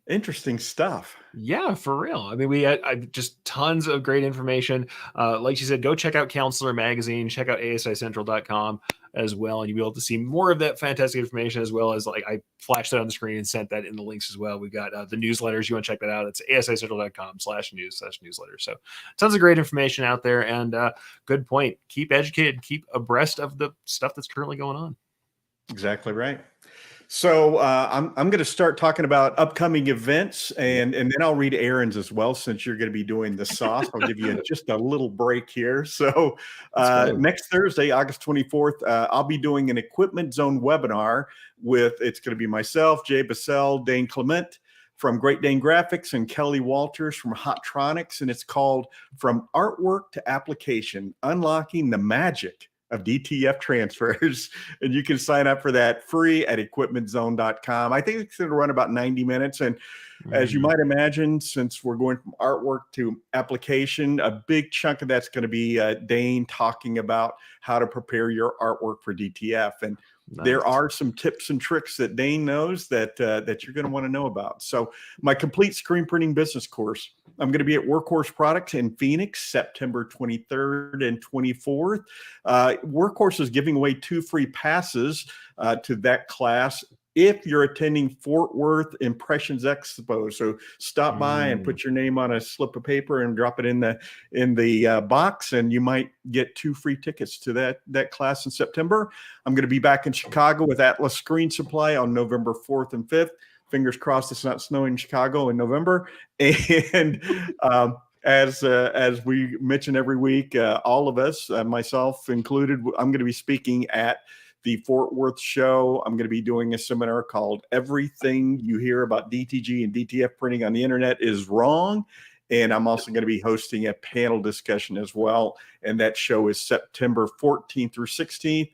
H: Interesting stuff.
I: Yeah, for real. I mean, we had just tons of great information. Like you said, go check out Counselor Magazine, check out ASICentral.com as well, and you'll be able to see more of that fantastic information, as well as like I flashed that on the screen and sent that in the links as well. We've got the newsletters. You want to check that out? It's ASICentral.com/news/newsletter. So tons of great information out there, and good point. Keep educated, keep abreast of the stuff that's currently going on.
H: Exactly right. So I'm going to start talking about upcoming events, and then I'll read errands as well, since you're going to be doing the sauce. I'll give you just a little break here. So next Thursday, August 24th, I'll be doing an Equipment Zone webinar it's going to be myself, Jay Bassell, Dane Clement from Great Dane Graphics, and Kelly Walters from Hottronics, and it's called From Artwork to Application, Unlocking the Magic of DTF Transfers. And you can sign up for that free at equipmentzone.com. I think it's going to run about 90 minutes. And as you might imagine, since we're going from artwork to application, a big chunk of that's going to be Dane talking about how to prepare your artwork for DTF. And there are some tips and tricks that Dane knows that you're going to want to know about. So my complete screen printing business course, I'm going to be at Workhorse Products in Phoenix, September 23rd and 24th. Workhorse is giving away 2 free passes to that class if you're attending Fort Worth Impressions Expo. So stop by and put your name on a slip of paper and drop it in the box, and you might get 2 free tickets to that class in September. I'm going to be back in Chicago with Atlas Screen Supply on November 4th and 5th. Fingers crossed it's not snowing in Chicago in November. And as we mention every week, all of us, myself included, I'm going to be speaking at the Fort Worth show. I'm going to be doing a seminar called Everything You Hear About DTG and DTF Printing on the Internet is Wrong. And I'm also going to be hosting a panel discussion as well. And that show is September 14th through 16th.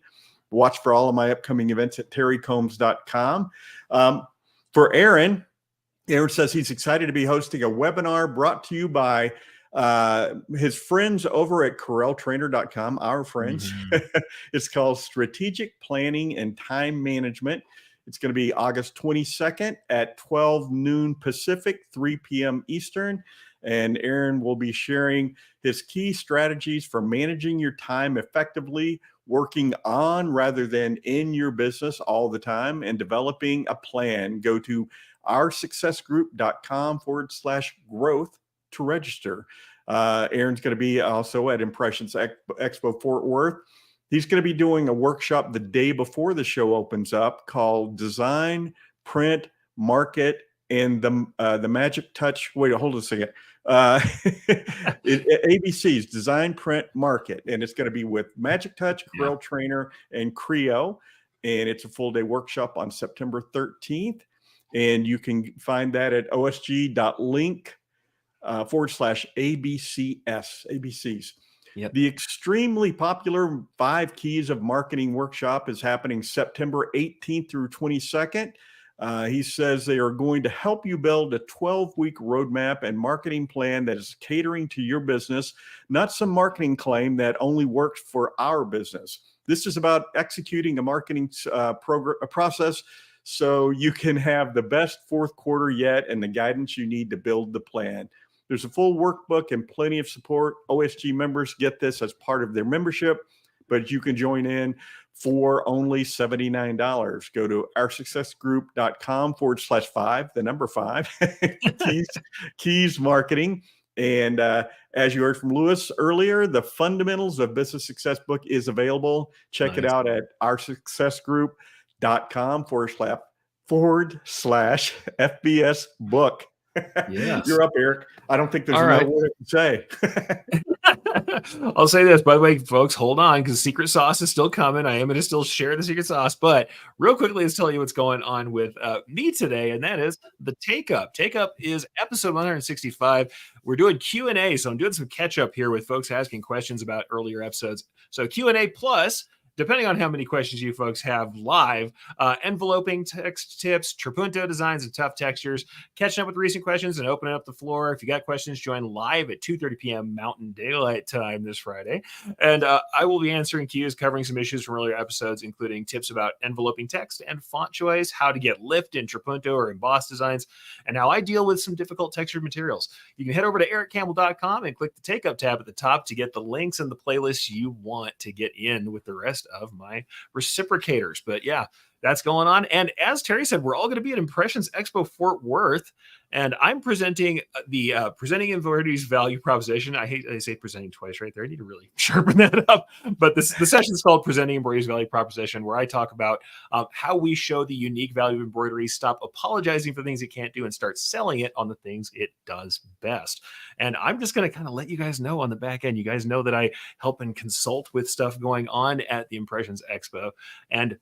H: Watch for all of my upcoming events at terrycombs.com. For Aaron says he's excited to be hosting a webinar brought to you by his friends over at coreltrainer.com, our friends. It's called Strategic Planning and Time Management. It's going to be August 22nd at 12 noon Pacific, 3 p.m. Eastern. And Aaron will be sharing his key strategies for managing your time effectively, working on rather than in your business all the time, and developing a plan. Go to oursuccessgroup.com/growth to register. Aaron's going to be also at Impressions Expo Fort Worth. He's going to be doing a workshop the day before the show opens up called Design, Print, Market, and the Magic Touch. Wait, hold on a second. ABC's Design, Print, Market, and it's going to be with Magic Touch, Corel Trainer, and Creo. And it's a full day workshop on September 13th. And you can find that at osg.link/ABCs.
I: Yep.
H: The extremely popular 5 Keys of Marketing workshop is happening September 18th through 22nd. He says they are going to help you build a 12-week roadmap and marketing plan that is catering to your business, not some marketing claim that only works for our business. This is about executing a marketing process so you can have the best fourth quarter yet and the guidance you need to build the plan. There's a full workbook and plenty of support. OSG members get this as part of their membership, but you can join in for only $79. Go to oursuccessgroup.com/5, the number 5, keys marketing. And as you heard from Lewis earlier, the Fundamentals of Business Success book is available. Check it out at oursuccessgroup.com/FBS book.
I: Yes.
H: You're up, Eric. I don't think there's
I: All
H: another
I: right.
H: word to say.
I: I'll say this, by the way, folks, hold on, because secret sauce is still coming. I am going to still share the secret sauce, but real quickly, let's tell you what's going on with me today, and that is the Take Up. Take Up is episode 165. We're doing Q&A, so I'm doing some catch up here with folks asking questions about earlier episodes. So Q&A plus, depending on how many questions you folks have live, enveloping text tips, trapunto designs, and tough textures, catching up with recent questions and opening up the floor. If you got questions, join live at 2:30 p.m. Mountain Daylight Time this Friday. And I will be answering Q's, covering some issues from earlier episodes, including tips about enveloping text and font choice, how to get lift in trapunto or emboss designs, and how I deal with some difficult textured materials. You can head over to ericcampbell.com and click the Take Up tab at the top to get the links and the playlists you want to get in with the rest of my reciprocators. But yeah, that's going on. And as Terry said, we're all going to be at Impressions Expo Fort Worth, and I'm presenting the presenting embroidery's value proposition. I say presenting twice right there. I need to really sharpen that up. But the session is called Presenting Embroidery's Value Proposition, where I talk about how we show the unique value of embroidery, stop apologizing for things it can't do, and start selling it on the things it does best. And I'm just going to kind of let you guys know on the back end. You guys know that I help and consult with stuff going on at the Impressions Expo, and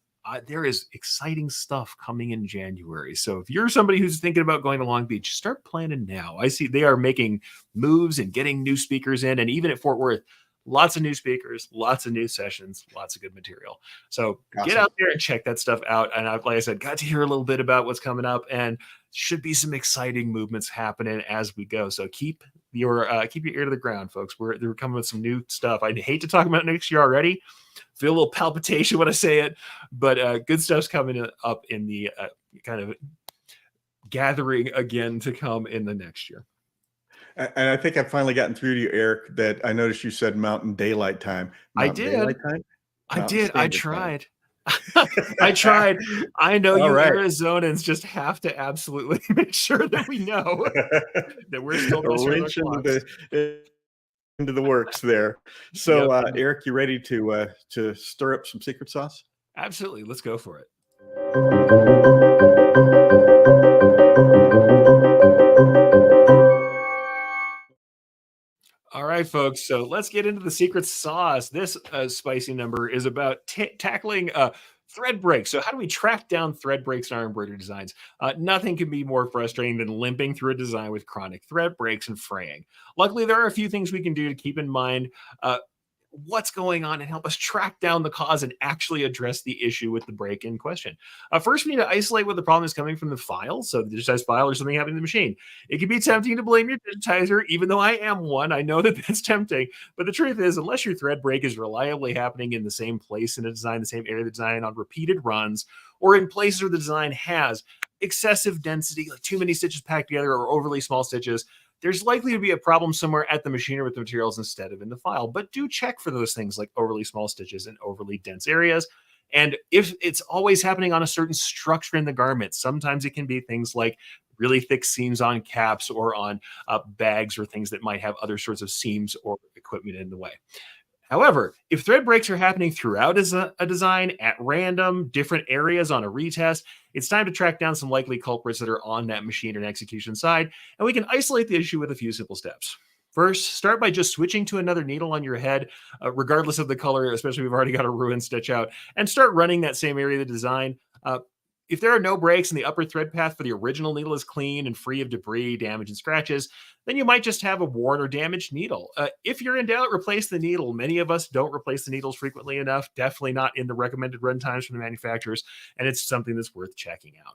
I: there is exciting stuff coming in January. So if you're somebody who's thinking about going to Long Beach, start planning now. I see they are making moves and getting new speakers in. And even at Fort Worth, lots of new speakers, lots of new sessions, lots of good material. So Get out there and check that stuff out. And like I said, got to hear a little bit about what's coming up, and should be some exciting movements happening as we go. So keep your ear to the ground, folks. We're coming with some new stuff. I hate to talk about next year already. Feel a little palpitation when I say it, but good stuff's coming up in the kind of gathering again to come in the next year.
H: And I think I've finally gotten through to you, Eric, that I noticed you said Mountain Daylight Time. Mountain Daylight Time?
I: I did. I tried. I tried. I know you Arizonans just have to absolutely make sure that we know that we're still
H: into the works there. So, Eric, you ready to stir up some secret sauce?
I: Absolutely. Let's go for it. All right, folks. So let's get into the secret sauce. This spicy number is about tackling Thread breaks. So how do we track down thread breaks in our embroidery designs? Nothing can be more frustrating than limping through a design with chronic thread breaks and fraying. Luckily, there are a few things we can do to keep in mind what's going on and help us track down the cause and actually address the issue with the break in question. First, we need to isolate what the problem is coming from the file. So the digitized file or something happening in the machine. It can be tempting to blame your digitizer, even though I am one. I know that that's tempting, but the truth is, unless your thread break is reliably happening in the same place in a design, the same area of the design on repeated runs, or in places where the design has excessive density, like too many stitches packed together or overly small stitches, there's likely to be a problem somewhere at the machine or with the materials instead of in the file. But do check for those things like overly small stitches and overly dense areas. And if it's always happening on a certain structure in the garment, sometimes it can be things like really thick seams on caps or on bags or things that might have other sorts of seams or equipment in the way. However, if thread breaks are happening throughout a design at random, different areas on a retest, it's time to track down some likely culprits that are on that machine and execution side, and we can isolate the issue with a few simple steps. First, start by just switching to another needle on your head, regardless of the color, especially if we've already got a ruined stitch out, and start running that same area of the design. If there are no breaks and the upper thread path for the original needle is clean and free of debris, damage, and scratches, then you might just have a worn or damaged needle. If you're in doubt, replace the needle. Many of us don't replace the needles frequently enough, definitely not in the recommended run times from the manufacturers, and it's something that's worth checking out.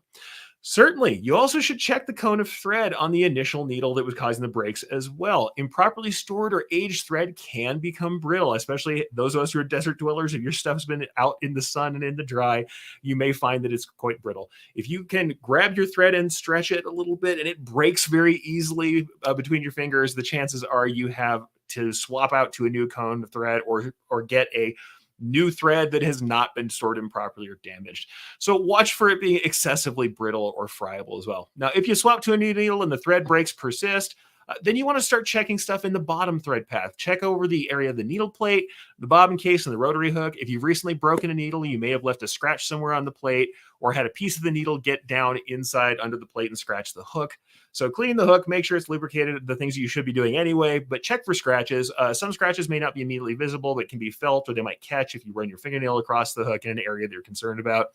I: Certainly, you also should check the cone of thread on the initial needle that was causing the breaks as well. Improperly stored or aged thread can become brittle, especially those of us who are desert dwellers. If your stuff's been out in the sun and in the dry, you may find that it's quite brittle. If you can grab your thread and stretch it a little bit and it breaks very easily between your fingers, the chances are you have to swap out to a new cone of thread or get a new thread that has not been stored improperly or damaged. So watch for it being excessively brittle or friable as well. Now, if you swap to a new needle and the thread breaks persist, then you want to start checking stuff in the bottom thread path. Check over the area of the needle plate, the bobbin case, and the rotary hook. If you've recently broken a needle, you may have left a scratch somewhere on the plate or had a piece of the needle get down inside under the plate and scratch the hook. So clean the hook, make sure it's lubricated, the things you should be doing anyway, but check for scratches. Some scratches may not be immediately visible, but can be felt or they might catch if you run your fingernail across the hook in an area that you're concerned about.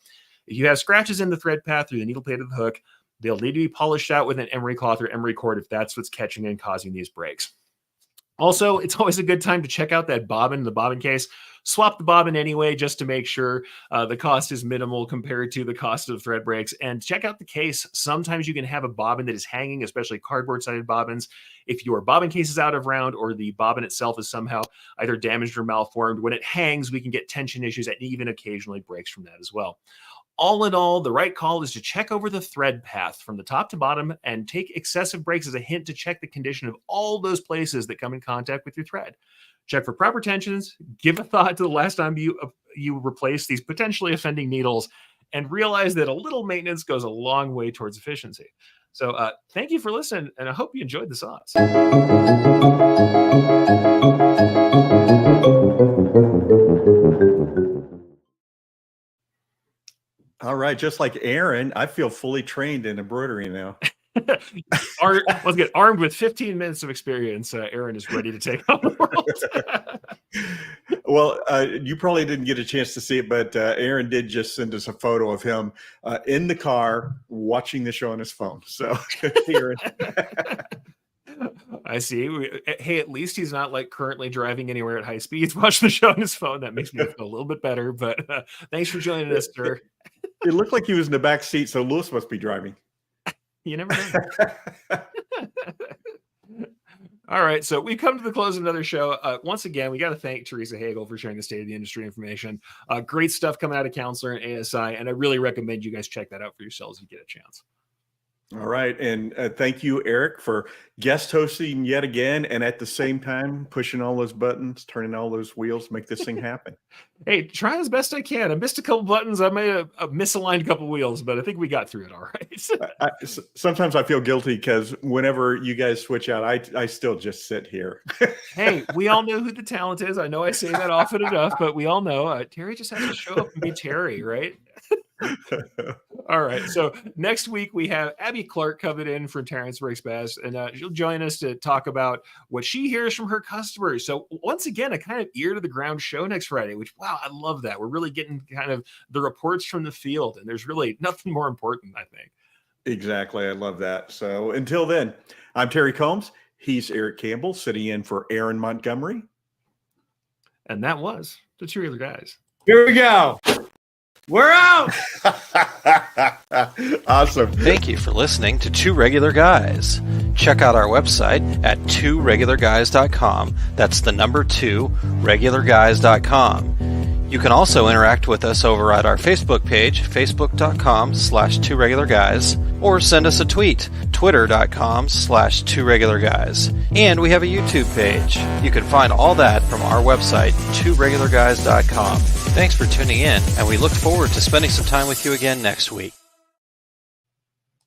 I: If you have scratches in the thread path through the needle plate of the hook, they'll need to be polished out with an emery cloth or emery cord if that's what's catching and causing these breaks. Also, it's always a good time to check out that bobbin, the bobbin case. Swap the bobbin anyway, just to make sure the cost is minimal compared to the cost of thread breaks. And check out the case. Sometimes you can have a bobbin that is hanging, especially cardboard-sided bobbins. If your bobbin case is out of round or the bobbin itself is somehow either damaged or malformed, when it hangs, we can get tension issues and even occasionally breaks from that as well. All in all, the right call is to check over the thread path from the top to bottom and take excessive breaks as a hint to check the condition of all those places that come in contact with your thread. Check for proper tensions, give a thought to the last time you replace these potentially offending needles, and realize that a little maintenance goes a long way towards efficiency. So thank you for listening, and I hope you enjoyed the sauce.
H: All right, just like Aaron, I feel fully trained in embroidery now.
I: Let's get armed with 15 minutes of experience. Aaron is ready to take on the world.
H: Well, you probably didn't get a chance to see it, but Aaron did just send us a photo of him in the car watching the show on his phone. So, Aaron.
I: I see. Hey, at least he's not like currently driving anywhere at high speeds. Watch the show on his phone. That makes me feel a little bit better. But thanks for joining us, sir.
H: It looked like he was in the back seat, so Lewis must be driving.
I: You never know. All right, so we come to the close of another show. Once again, we got to thank Theresa Hegel for sharing the state of the industry information. Great stuff coming out of Counselor and ASI, and I really recommend you guys check that out for yourselves if you get a chance.
H: All right, and thank you, Eric, for guest hosting yet again, and at the same time pushing all those buttons, turning all those wheels, make this thing happen.
I: Hey, try as best I can. I missed a couple buttons. I may have misaligned a couple wheels, but I think we got through it all right.
H: Sometimes I feel guilty because whenever you guys switch out, I still just sit here.
I: Hey, we all know who the talent is. I know I say that often enough, but we all know Terry just has to show up and be Terry, right? All right. So next week we have Abby Clark coming in from Terrence Breaks Best, and she'll join us to talk about what she hears from her customers. So once again, a kind of ear to the ground show next Friday, which, wow, I love that. We're really getting kind of the reports from the field, and there's really nothing more important, I think.
H: Exactly. I love that. So until then, I'm Terry Combs. He's Eric Campbell, sitting in for Aaron Montgomery.
I: And that was the Two Regular Guys.
M: Here we go. We're out.
H: Awesome.
L: Thank you for listening to Two Regular Guys. Check out our website at tworegularguys.com. That's the number 2, regularguys.com. You can also interact with us over at our Facebook page, facebook.com/tworegularguys, or send us a tweet, twitter.com/tworegularguys. And we have a YouTube page. You can find all that from our website, tworegularguys.com. Thanks for tuning in, and we look forward to spending some time with you again next week.